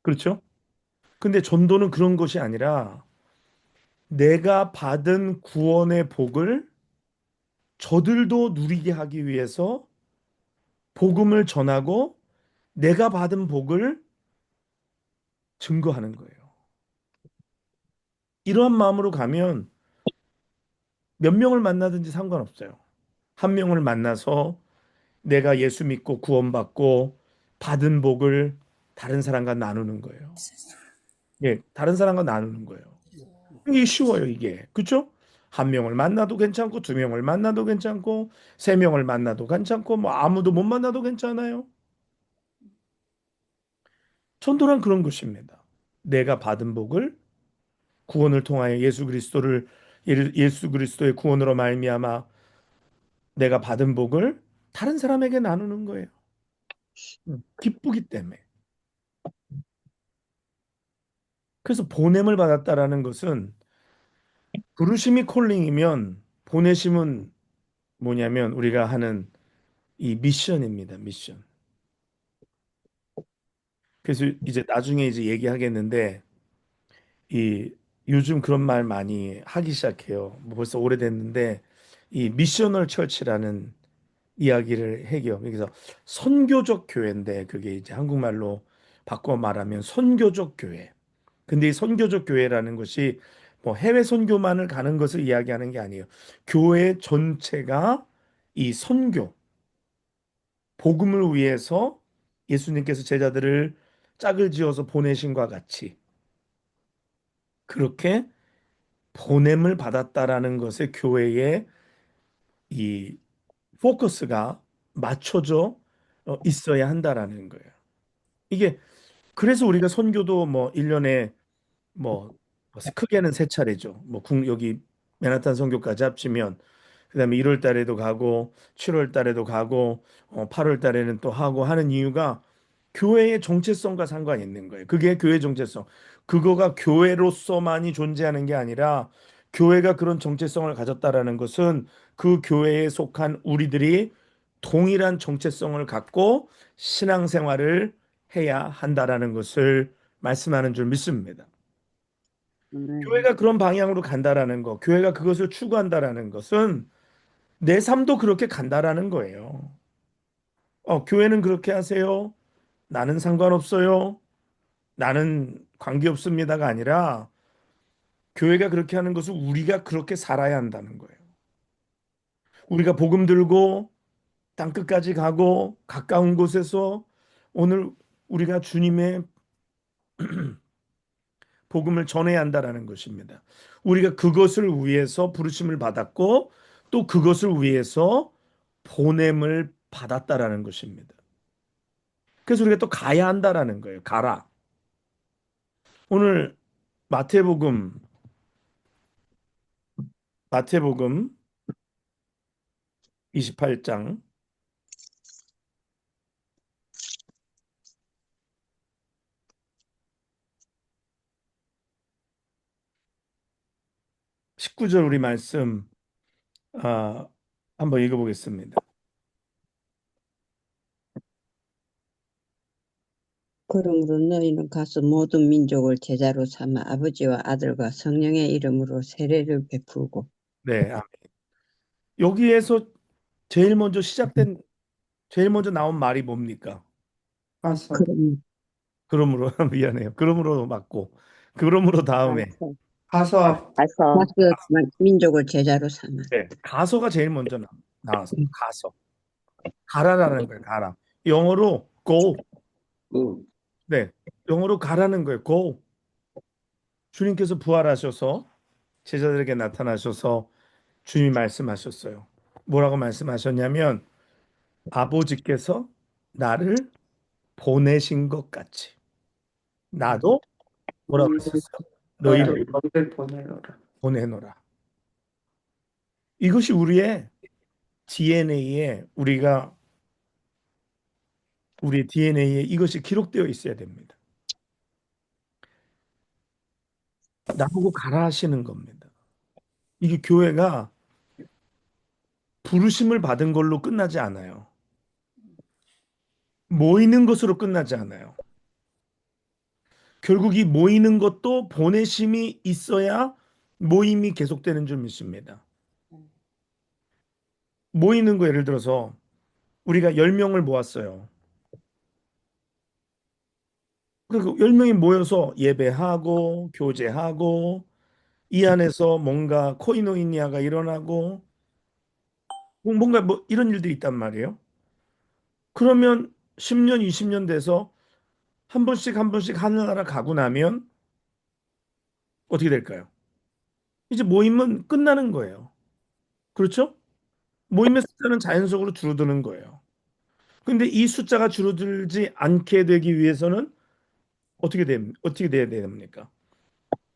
그렇죠? 근데 전도는 그런 것이 아니라 내가 받은 구원의 복을 저들도 누리게 하기 위해서 복음을 전하고 내가 받은 복을 증거하는 거예요. 이러한 마음으로 가면 몇 명을 만나든지 상관없어요. 한 명을 만나서 내가 예수 믿고 구원받고 받은 복을 다른 사람과 나누는 거예요. 예, 다른 사람과 나누는 거예요. 이게 쉬워요, 이게. 그렇죠? 한 명을 만나도 괜찮고 두 명을 만나도 괜찮고 세 명을 만나도 괜찮고 뭐 아무도 못 만나도 괜찮아요. 전도란 그런 것입니다. 내가 받은 복을 구원을 통하여 예수 그리스도의 구원으로 말미암아 내가 받은 복을 다른 사람에게 나누는 거예요. 기쁘기 때문에. 그래서 보냄을 받았다라는 것은 부르심이 콜링이면 보내심은 뭐냐면 우리가 하는 이 미션입니다. 미션. 그래서 이제 나중에 이제 얘기하겠는데 이 요즘 그런 말 많이 하기 시작해요. 뭐 벌써 오래됐는데 이 미셔널 처치라는 이야기를 해요. 그래서 선교적 교회인데 그게 이제 한국말로 바꿔 말하면 선교적 교회. 근데 이 선교적 교회라는 것이 뭐 해외 선교만을 가는 것을 이야기하는 게 아니에요. 교회 전체가 이 선교, 복음을 위해서 예수님께서 제자들을 짝을 지어서 보내신과 같이 그렇게 보냄을 받았다라는 것에 교회의 이 포커스가 맞춰져 있어야 한다라는 거예요. 이게 그래서 우리가 선교도 뭐 1년에 뭐 크게는 세 차례죠. 뭐 여기 맨하탄 선교까지 합치면 그다음에 1월 달에도 가고 7월 달에도 가고 8월 달에는 또 하고 하는 이유가 교회의 정체성과 상관이 있는 거예요. 그게 교회 정체성. 그거가 교회로서만이 존재하는 게 아니라 교회가 그런 정체성을 가졌다라는 것은 그 교회에 속한 우리들이 동일한 정체성을 갖고 신앙생활을 해야 한다라는 것을 말씀하는 줄 믿습니다. 아멘. 교회가 그런 방향으로 간다라는 거, 교회가 그것을 추구한다라는 것은 내 삶도 그렇게 간다라는 거예요. 교회는 그렇게 하세요. 나는 상관없어요. 나는 관계없습니다가 아니라 교회가 그렇게 하는 것은 우리가 그렇게 살아야 한다는 거예요. 우리가 복음 들고 땅 끝까지 가고 가까운 곳에서 오늘 우리가 주님의 복음을 전해야 한다라는 것입니다. 우리가 그것을 위해서 부르심을 받았고 또 그것을 위해서 보냄을 받았다라는 것입니다. 그래서 우리가 또 가야 한다라는 거예요. 가라. 오늘 마태복음 마태복음 28장 19절 우리 말씀 아, 한번 읽어보겠습니다. 그러므로 너희는 가서 모든 민족을 제자로 삼아 아버지와 아들과 성령의 이름으로 세례를 베풀고. 네, 여기에서 제일 먼저 나온 말이 뭡니까? 가서. 그럼 그러므로 미안해요. 그러므로 맞고 그러므로 다음에 가서. 가서 민족을 제자로 삼아. 네, 가서가 제일 먼저 나왔어요. 가서 가라라는 거예요. 가라. 영어로 go. 그, 네, 영어로 가라는 거예요. go. 주님께서 부활하셔서 제자들에게 나타나셔서 주님이 말씀하셨어요. 뭐라고 말씀하셨냐면 아버지께서 나를 보내신 것 같이 나도 뭐라고 하셨어요? 너도 너희를 너희를 보내노라. 보내노라. 이것이 우리의 DNA에 우리 DNA에 이것이 기록되어 있어야 됩니다. 나보고 가라 하시는 겁니다. 이게 교회가 부르심을 받은 걸로 끝나지 않아요. 모이는 것으로 끝나지 않아요. 결국 이 모이는 것도 보내심이 있어야 모임이 계속되는 줄 믿습니다. 모이는 거 예를 들어서 우리가 10명을 모았어요. 그리고 10명이 모여서 예배하고 교제하고 이 안에서 뭔가 코이노이니아가 일어나고 뭔가 뭐 이런 일들이 있단 말이에요. 그러면 10년, 20년 돼서 한 번씩 한 번씩 하늘나라 가고 나면 어떻게 될까요? 이제 모임은 끝나는 거예요. 그렇죠? 모임의 숫자는 자연적으로 줄어드는 거예요. 근데 이 숫자가 줄어들지 않게 되기 위해서는 어떻게 돼야 됩니까?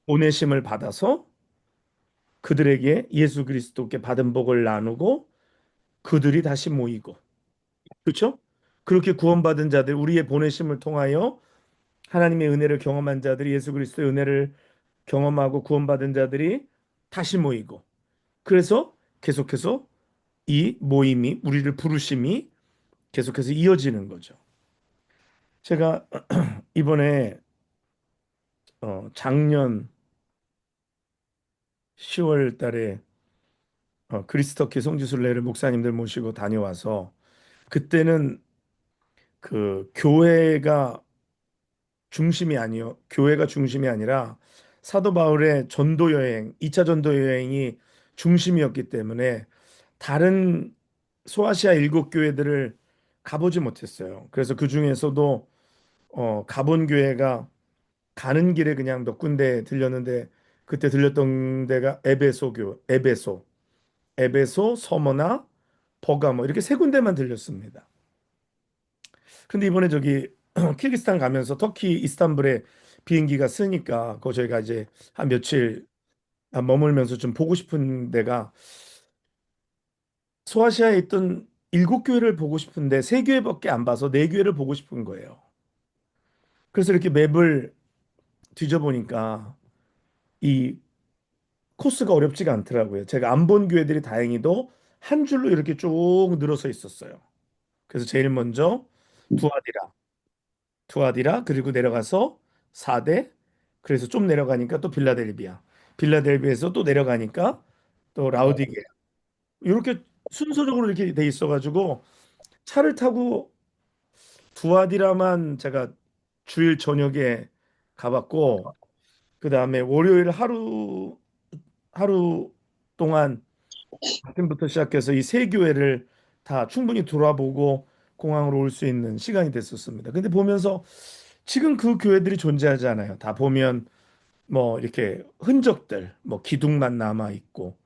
보내심을 받아서 그들에게 예수 그리스도께 받은 복을 나누고 그들이 다시 모이고 그렇죠? 그렇게 구원받은 자들 우리의 보내심을 통하여 하나님의 은혜를 경험한 자들이 예수 그리스도의 은혜를 경험하고 구원받은 자들이 다시 모이고 그래서 계속해서 이 모임이 우리를 부르심이 계속해서 이어지는 거죠. 제가 이번에 작년 10월 달에 그리스도께 성지순례를 목사님들 모시고 다녀와서 그때는 그 교회가 중심이 아니라 사도 바울의 전도 여행, 2차 전도 여행이 중심이었기 때문에 다른 소아시아 7교회들을 가보지 못했어요. 그래서 그 중에서도 가본 교회가 가는 길에 그냥 몇 군데 들렸는데 그때 들렸던 데가 에베소, 서머나, 버가모 이렇게 세 군데만 들렸습니다. 근데 이번에 저기 키르기스탄 가면서 터키 이스탄불에 비행기가 쓰니까 그 저희가 이제 한 며칠 머물면서 좀 보고 싶은 데가 소아시아에 있던 7교회를 보고 싶은데 3교회밖에 안 봐서 4교회를 보고 싶은 거예요. 그래서 이렇게 맵을 뒤져보니까 이 코스가 어렵지가 않더라고요. 제가 안 본 교회들이 다행히도 한 줄로 이렇게 쭉 늘어서 있었어요. 그래서 제일 먼저 두아디라, 그리고 내려가서 사대, 그래서 좀 내려가니까 또 빌라델비아에서 또 내려가니까 또 라우디게 이렇게 순서적으로 이렇게 돼 있어가지고 차를 타고 두아디라만 제가 주일 저녁에 가봤고 그 다음에 월요일 하루 동안 아침부터 시작해서 이 세 교회를 다 충분히 돌아보고 공항으로 올 수 있는 시간이 됐었습니다. 근데 보면서 지금 그 교회들이 존재하지 않아요. 다 보면 뭐 이렇게 흔적들, 뭐 기둥만 남아 있고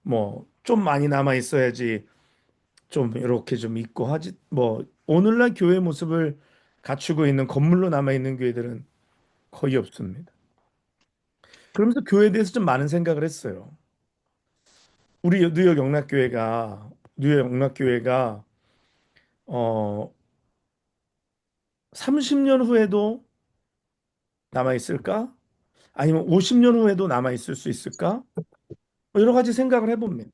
뭐 좀 많이 남아 있어야지 좀 이렇게 좀 있고 하지 뭐 오늘날 교회 모습을 갖추고 있는 건물로 남아 있는 교회들은 거의 없습니다. 그러면서 교회에 대해서 좀 많은 생각을 했어요. 우리 뉴욕 영락교회가 어 30년 후에도 남아 있을까? 아니면 50년 후에도 남아 있을 수 있을까? 여러 가지 생각을 해봅니다.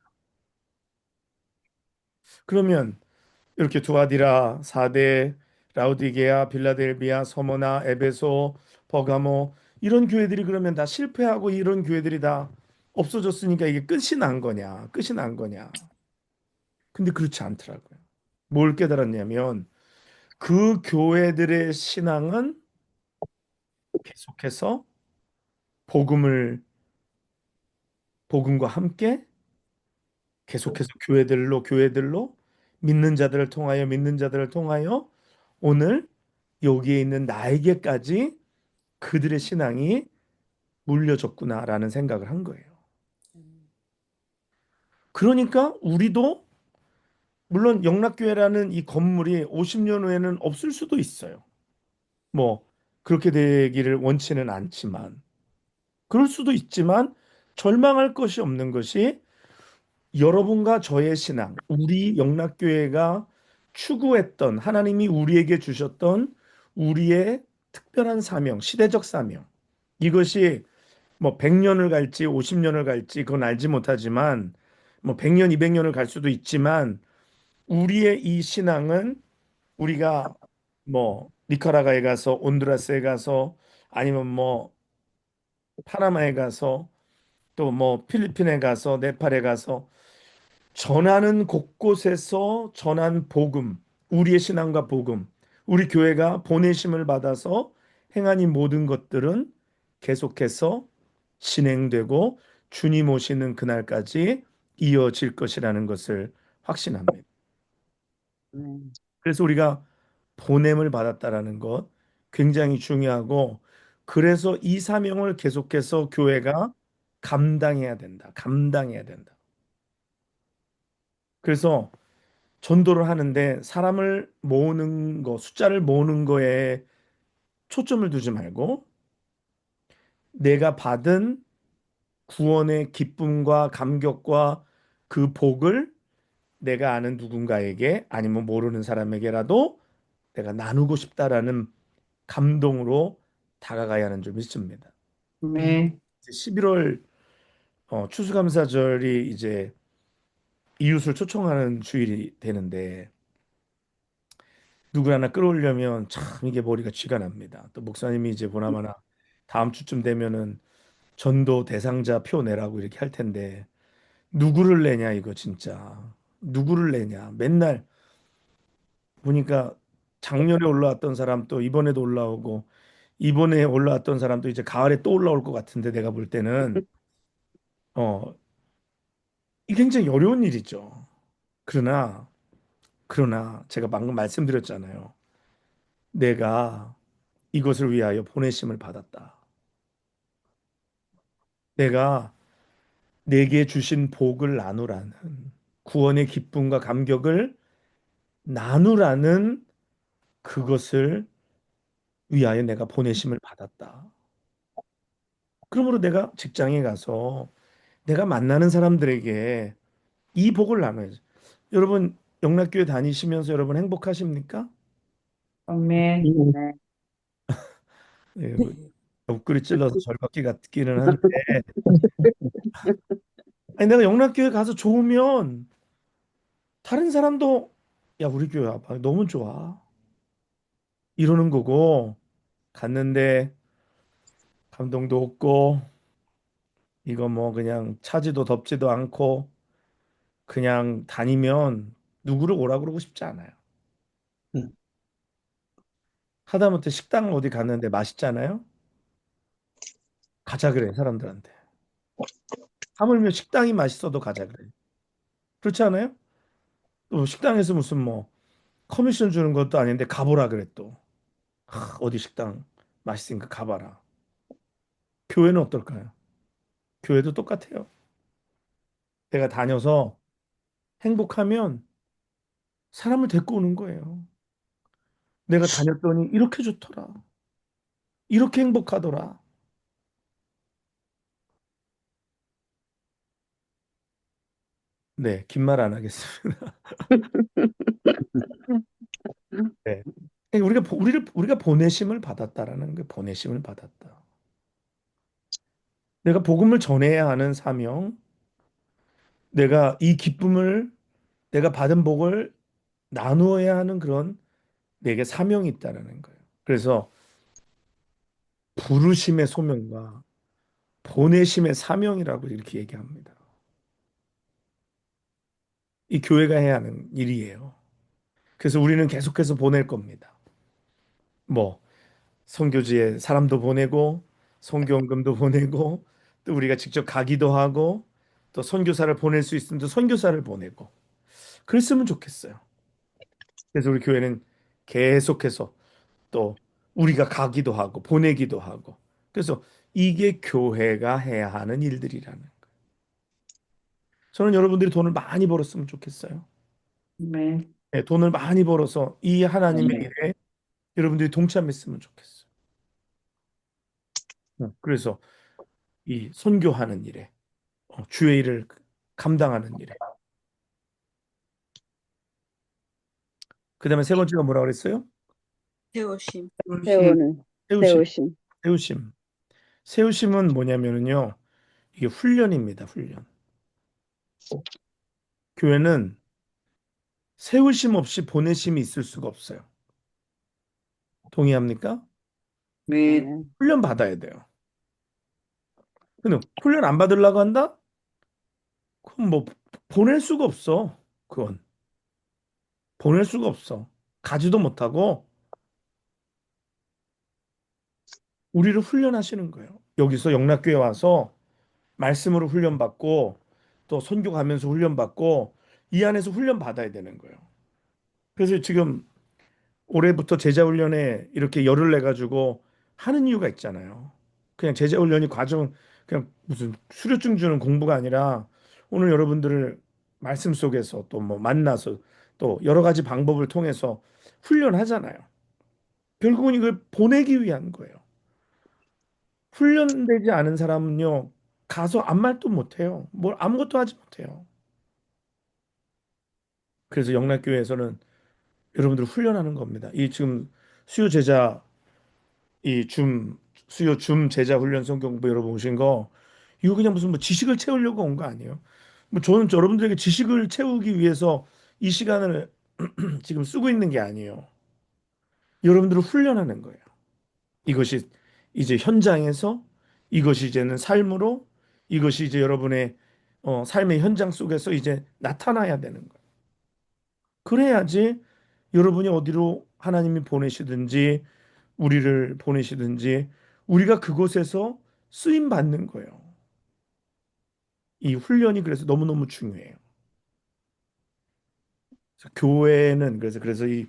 그러면 이렇게 두아디라, 사대, 라우디게아, 빌라델비아, 서머나, 에베소, 버가모 이런 교회들이 그러면 다 실패하고 이런 교회들이 다 없어졌으니까 이게 끝이 난 거냐? 끝이 난 거냐? 근데 그렇지 않더라고요. 뭘 깨달았냐면 그 교회들의 신앙은 계속해서 복음을 복음과 함께 계속해서 교회들로 믿는 자들을 통하여 오늘 여기에 있는 나에게까지 그들의 신앙이 물려졌구나라는 생각을 한 거예요. 그러니까 우리도 물론 영락교회라는 이 건물이 50년 후에는 없을 수도 있어요. 뭐 그렇게 되기를 원치는 않지만 그럴 수도 있지만 절망할 것이 없는 것이 여러분과 저의 신앙, 우리 영락교회가 추구했던 하나님이 우리에게 주셨던 우리의 특별한 사명, 시대적 사명. 이것이 뭐 100년을 갈지 50년을 갈지 그건 알지 못하지만 뭐 100년, 200년을 갈 수도 있지만 우리의 이 신앙은 우리가 뭐 니카라과에 가서 온두라스에 가서 아니면 뭐 파나마에 가서 또 뭐 필리핀에 가서 네팔에 가서 전하는 곳곳에서 전한 복음, 우리의 신앙과 복음, 우리 교회가 보내심을 받아서 행한 이 모든 것들은 계속해서 진행되고 주님 오시는 그날까지 이어질 것이라는 것을 확신합니다. 네. 그래서 우리가 보냄을 받았다라는 것 굉장히 중요하고 그래서 이 사명을 계속해서 교회가 감당해야 된다. 감당해야 된다. 그래서 전도를 하는데 사람을 모으는 거, 숫자를 모으는 거에 초점을 두지 말고 내가 받은 구원의 기쁨과 감격과 그 복을 내가 아는 누군가에게 아니면 모르는 사람에게라도 내가 나누고 싶다라는 감동으로 다가가야 하는 줄 믿습니다. 네. 이제 11월 추수감사절이 이제 이웃을 초청하는 주일이 되는데 누구 하나 끌어오려면 참 이게 머리가 쥐가 납니다. 또 목사님이 이제 보나마나 다음 주쯤 되면은 전도 대상자 표 내라고 이렇게 할 텐데 누구를 내냐 이거 진짜 누구를 내냐 맨날 보니까 작년에 올라왔던 사람 또 이번에도 올라오고 이번에 올라왔던 사람도 이제 가을에 또 올라올 것 같은데 내가 볼 때는 어 이게 굉장히 어려운 일이죠. 그러나 제가 방금 말씀드렸잖아요. 내가 이것을 위하여 보내심을 받았다. 내가 내게 주신 복을 나누라는 구원의 기쁨과 감격을 나누라는 그것을 위하여 내가 보내심을 받았다. 그러므로 내가 직장에 가서 내가 만나는 사람들에게 이 복을 나눠야죠. 여러분 영락교회 다니시면서 여러분 행복하십니까? 아멘. 네. 예, 옆구리 찔러서 절박기 같기는 한데 아니 내가 영락교회 가서 좋으면 다른 사람도 야 우리 교회 와봐 너무 좋아 이러는 거고 갔는데 감동도 없고 이거 뭐 그냥 차지도 덥지도 않고 그냥 다니면 누구를 오라 그러고 싶지 않아요. 음, 하다못해 식당 어디 갔는데 맛있잖아요. 가자 그래 사람들한테. 하물며 식당이 맛있어도 가자 그래. 그렇지 않아요? 또 식당에서 무슨 뭐 커미션 주는 것도 아닌데 가보라 그래 또. 어디 식당 맛있으니까 가봐라. 교회는 어떨까요? 교회도 똑같아요. 내가 다녀서 행복하면 사람을 데리고 오는 거예요. 내가 다녔더니 이렇게 좋더라. 이렇게 행복하더라. 네, 긴 말 안 하겠습니다. 네. 그러니까 우리가 보내심을 받았다라는 게 보내심을 받았다. 내가 복음을 전해야 하는 사명, 내가 이 기쁨을 내가 받은 복을 나누어야 하는 그런 내게 사명이 있다라는 거예요. 그래서 부르심의 소명과 보내심의 사명이라고 이렇게 얘기합니다. 이 교회가 해야 하는 일이에요. 그래서 우리는 계속해서 보낼 겁니다. 뭐 선교지에 사람도 보내고 선교원금도 보내고 또 우리가 직접 가기도 하고 또 선교사를 보낼 수 있으면 또 선교사를 보내고 그랬으면 좋겠어요. 그래서 우리 교회는 계속해서 또 우리가 가기도 하고 보내기도 하고 그래서 이게 교회가 해야 하는 일들이라는 거예요. 저는 여러분들이 돈을 많이 벌었으면 좋겠어요. 네. 네, 돈을 많이 벌어서 이 하나님의 일에 여러분들이 동참했으면 좋겠어요. 그래서 이 선교하는 일에 주의 일을 감당하는 일에 그다음에 세 번째가 뭐라 그랬어요? 세우심. 부르심. 세우는, 세우심. 세우심. 세우심. 세우심은 뭐냐면은요. 이게 훈련입니다. 훈련. 교회는 세우심 없이 보내심이 있을 수가 없어요. 동의합니까? 네. 네. 훈련 받아야 돼요. 근데 훈련 안 받으려고 한다? 그럼 뭐 보낼 수가 없어. 그건 보낼 수가 없어. 가지도 못하고 우리를 훈련하시는 거예요. 여기서 영락교회 와서 말씀으로 훈련받고 또 선교 가면서 훈련받고 이 안에서 훈련 받아야 되는 거예요. 그래서 지금 올해부터 제자 훈련에 이렇게 열을 내 가지고 하는 이유가 있잖아요. 그냥 제자 훈련이 과정 그냥 무슨 수료증 주는 공부가 아니라 오늘 여러분들을 말씀 속에서 또 뭐 만나서 또 여러 가지 방법을 통해서 훈련하잖아요. 결국은 이걸 보내기 위한 거예요. 훈련되지 않은 사람은요, 가서 아무 말도 못해요. 뭘 아무것도 하지 못해요. 그래서 영락교회에서는 여러분들 훈련하는 겁니다. 이 지금 수요 제자 이 수요 제자 훈련 성경 공부 여러분 오신 거 이거 그냥 무슨 뭐 지식을 채우려고 온 거 아니에요? 뭐 저는 여러분들에게 지식을 채우기 위해서 이 시간을 지금 쓰고 있는 게 아니에요. 여러분들을 훈련하는 거예요. 이것이 이제 현장에서 이것이 이제는 삶으로 이것이 이제 여러분의 삶의 현장 속에서 이제 나타나야 되는 거예요. 그래야지 여러분이 어디로 하나님이 보내시든지 우리를 보내시든지 우리가 그곳에서 쓰임 받는 거예요. 이 훈련이 그래서 너무너무 중요해요. 그래서 교회는 그래서 이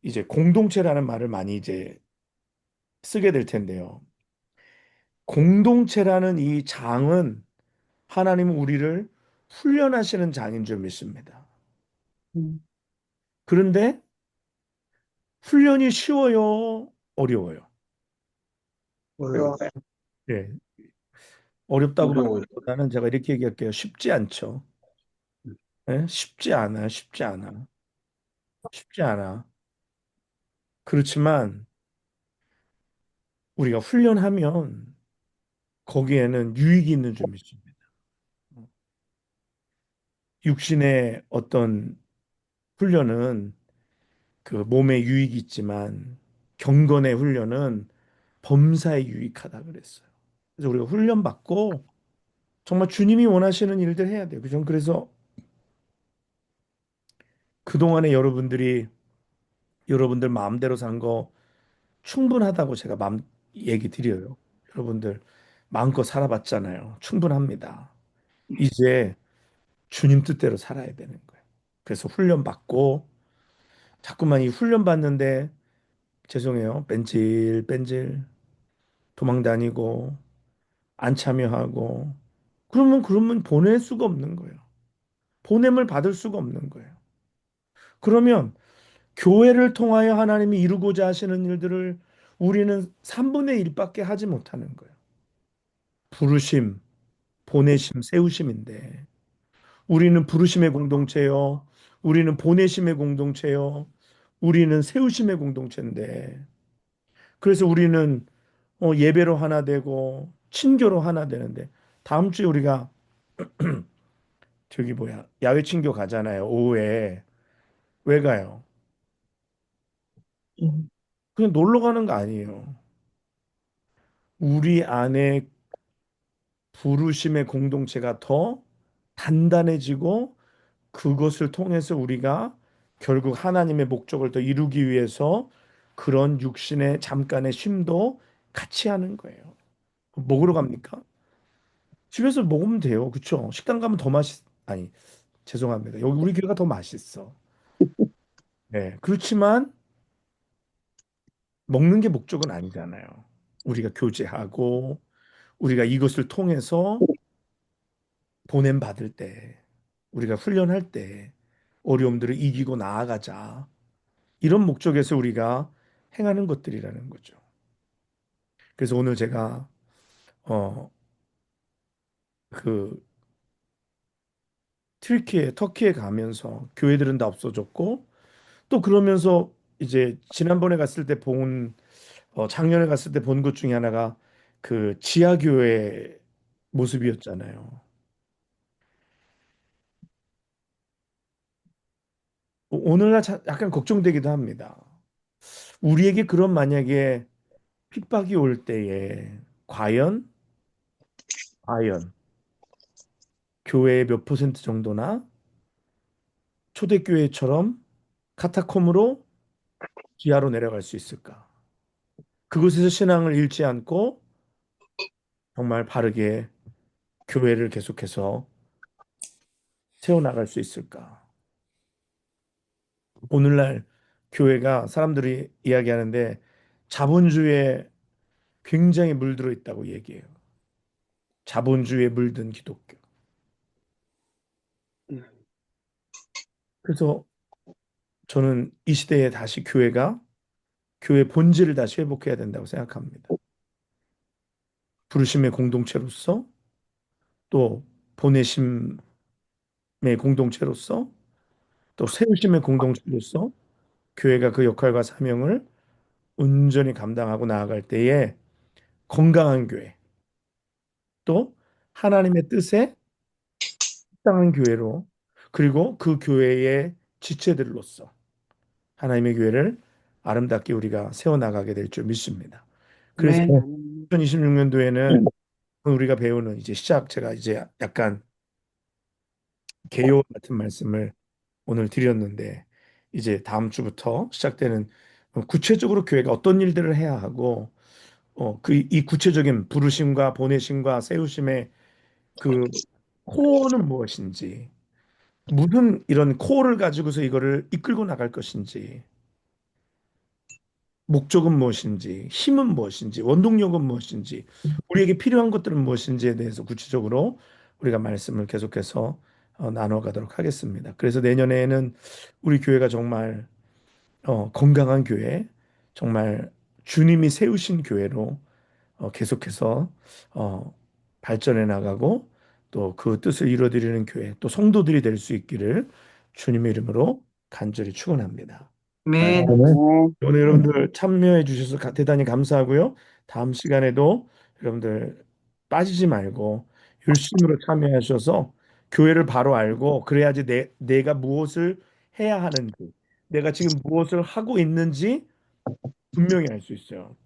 이제 공동체라는 말을 많이 이제 쓰게 될 텐데요. 공동체라는 이 장은 하나님은 우리를 훈련하시는 장인 줄 믿습니다. 음. 그런데 훈련이 쉬워요, 어려워요. 어려워. 예, 어렵다고 어려워요. 말하기보다는 제가 이렇게 얘기할게요. 쉽지 않죠. 예? 쉽지 않아요. 쉽지 않아. 쉽지 않아. 그렇지만 우리가 훈련하면 거기에는 유익이 있는 줄 믿습니다. 육신의 어떤 훈련은 그 몸에 유익이 있지만 경건의 훈련은 범사에 유익하다 그랬어요. 그래서 우리가 훈련받고 정말 주님이 원하시는 일들 해야 돼요. 그죠? 그래서 그동안에 여러분들 마음대로 산 거 충분하다고 제가 얘기 드려요. 여러분들 마음껏 살아봤잖아요. 충분합니다. 이제 주님 뜻대로 살아야 되는 거예요. 그래서 훈련받고 자꾸만 이 훈련받는데 죄송해요. 뺀질뺀질 도망 다니고 안 참여하고 그러면 보낼 수가 없는 거예요. 보냄을 받을 수가 없는 거예요. 그러면 교회를 통하여 하나님이 이루고자 하시는 일들을 우리는 3분의 1밖에 하지 못하는 거예요. 부르심, 보내심, 세우심인데 우리는 부르심의 공동체요. 우리는 보내심의 공동체요. 우리는 세우심의 공동체인데 그래서 우리는 예배로 하나 되고 친교로 하나 되는데 다음 주에 우리가 저기 뭐야 야외 친교 가잖아요. 오후에 왜 가요? 음, 그냥 놀러 가는 거 아니에요. 우리 안에 부르심의 공동체가 더 단단해지고 그것을 통해서 우리가 결국 하나님의 목적을 더 이루기 위해서 그런 육신의 잠깐의 쉼도 같이 하는 거예요. 먹으러 갑니까? 집에서 먹으면 돼요. 그렇죠? 식당 가면 더 아니, 죄송합니다. 여기 우리 교회가 더 맛있어. 네. 그렇지만 먹는 게 목적은 아니잖아요. 우리가 교제하고 우리가 이것을 통해서 보냄 받을 때 우리가 훈련할 때 어려움들을 이기고 나아가자. 이런 목적에서 우리가 행하는 것들이라는 거죠. 그래서 오늘 제가 어 그 터키에 가면서 교회들은 다 없어졌고 또 그러면서 이제 지난번에 갔을 때 작년에 갔을 때 본 것 중에 하나가 그 지하교회 모습이었잖아요. 오늘날 약간 걱정되기도 합니다. 우리에게 그런 만약에 핍박이 올 때에 과연 교회의 몇 퍼센트 정도나 초대교회처럼 카타콤으로 지하로 내려갈 수 있을까? 그곳에서 신앙을 잃지 않고 정말 바르게 교회를 계속해서 세워나갈 수 있을까? 오늘날 교회가 사람들이 이야기하는데 자본주의에 굉장히 물들어 있다고 얘기해요. 자본주의에 물든 기독교. 그래서 저는 이 시대에 다시 교회 본질을 다시 회복해야 된다고 생각합니다. 부르심의 공동체로서 또 보내심의 공동체로서 또 세우심의 공동체로서 교회가 그 역할과 사명을 온전히 감당하고 나아갈 때에 건강한 교회 또 하나님의 뜻에 합당한 교회로 그리고 그 교회의 지체들로서 하나님의 교회를 아름답게 우리가 세워나가게 될 줄 믿습니다. 그래서 네. 2026년도에는 우리가 배우는 이제 제가 이제 약간 개요 같은 말씀을 오늘 드렸는데 이제 다음 주부터 시작되는 구체적으로 교회가 어떤 일들을 해야 하고 이 구체적인 부르심과 보내심과 세우심의 그 코어는 무엇인지 무슨 이런 코어를 가지고서 이거를 이끌고 나갈 것인지 목적은 무엇인지 힘은 무엇인지 원동력은 무엇인지 우리에게 필요한 것들은 무엇인지에 대해서 구체적으로 우리가 말씀을 계속해서 나눠가도록 하겠습니다. 그래서 내년에는 우리 교회가 정말 건강한 교회, 정말 주님이 세우신 교회로 계속해서 어, 발전해 나가고 또 그 뜻을 이루어드리는 교회, 또 성도들이 될 수 있기를 주님의 이름으로 간절히 축원합니다. 네. 오늘 여러분들 참여해 주셔서 대단히 감사하고요. 다음 시간에도 여러분들 빠지지 말고 열심으로 참여하셔서 교회를 바로 알고 그래야지 내가 무엇을 해야 하는지, 내가 지금 무엇을 하고 있는지 분명히 알 수 있어요.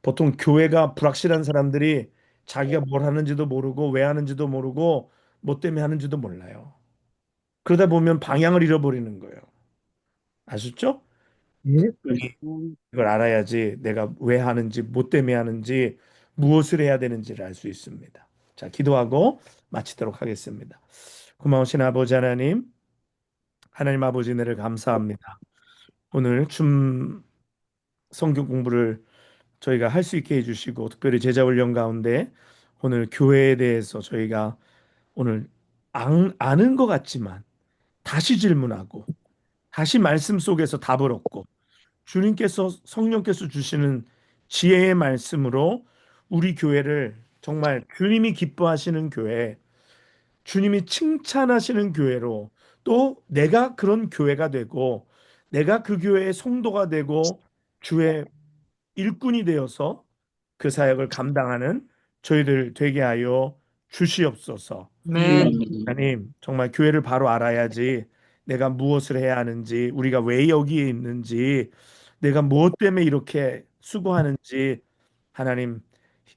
보통 교회가 불확실한 사람들이 자기가 뭘 하는지도 모르고 왜 하는지도 모르고 뭐 때문에 하는지도 몰라요. 그러다 보면 방향을 잃어버리는 거예요. 아셨죠? 예, 이걸 알아야지 내가 왜 하는지, 뭐 때문에 하는지, 무엇을 해야 되는지를 알 수 있습니다. 자, 기도하고 마치도록 하겠습니다. 고마우신 아버지 하나님, 하나님 아버지 은혜를 감사합니다. 오늘 성경 공부를 저희가 할 수 있게 해주시고, 특별히 제자 훈련 가운데 오늘 교회에 대해서 저희가 오늘 아는 것 같지만 다시 질문하고 다시 말씀 속에서 답을 얻고 주님께서 성령께서 주시는 지혜의 말씀으로 우리 교회를 정말 주님이 기뻐하시는 교회, 주님이 칭찬하시는 교회로 또 내가 그런 교회가 되고 내가 그 교회의 성도가 되고 주의 일꾼이 되어서 그 사역을 감당하는 저희들 되게 하여 주시옵소서. 아멘. 하나님, 정말 교회를 바로 알아야지 내가 무엇을 해야 하는지, 우리가 왜 여기에 있는지, 내가 무엇 때문에 이렇게 수고하는지 하나님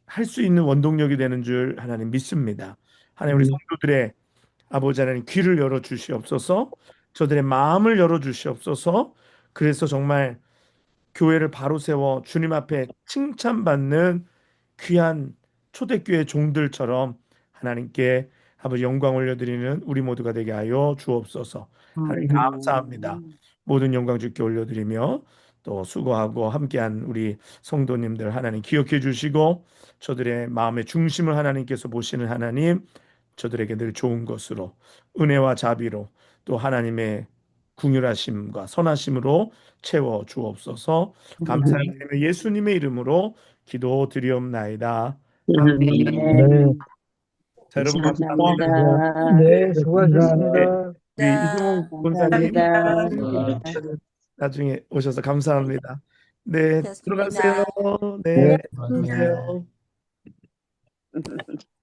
할 수 있는 원동력이 되는 줄 하나님 믿습니다. 하나님 우리 성도들의 아버지 하나님 귀를 열어 주시옵소서. 저들의 마음을 열어 주시옵소서. 그래서 정말 교회를 바로 세워 주님 앞에 칭찬받는 귀한 초대교회 종들처럼 하나님께 아버지 영광 올려드리는 우리 모두가 되게 하여 주옵소서. 하나님 감사합니다. 모든 영광 주께 올려드리며 또 수고하고 함께한 우리 성도님들 하나님 기억해 주시고 저들의 마음의 중심을 하나님께서 보시는 하나님 저들에게 늘 좋은 것으로 은혜와 자비로 또 하나님의 궁휼하심과 선하심으로 채워 주옵소서. 감사드리며 예수님의 이름으로 기도드리옵나이다. 아멘. 자, 여러분 감사합니다. 감사합니다. 네, 네, 수고하셨습니다. 우리 이종호 권사님 감사합니다. 나중에 오셔서 감사합니다. 네, 고맙습니다. 들어가세요. 네, 네, 네. 안녕하세요.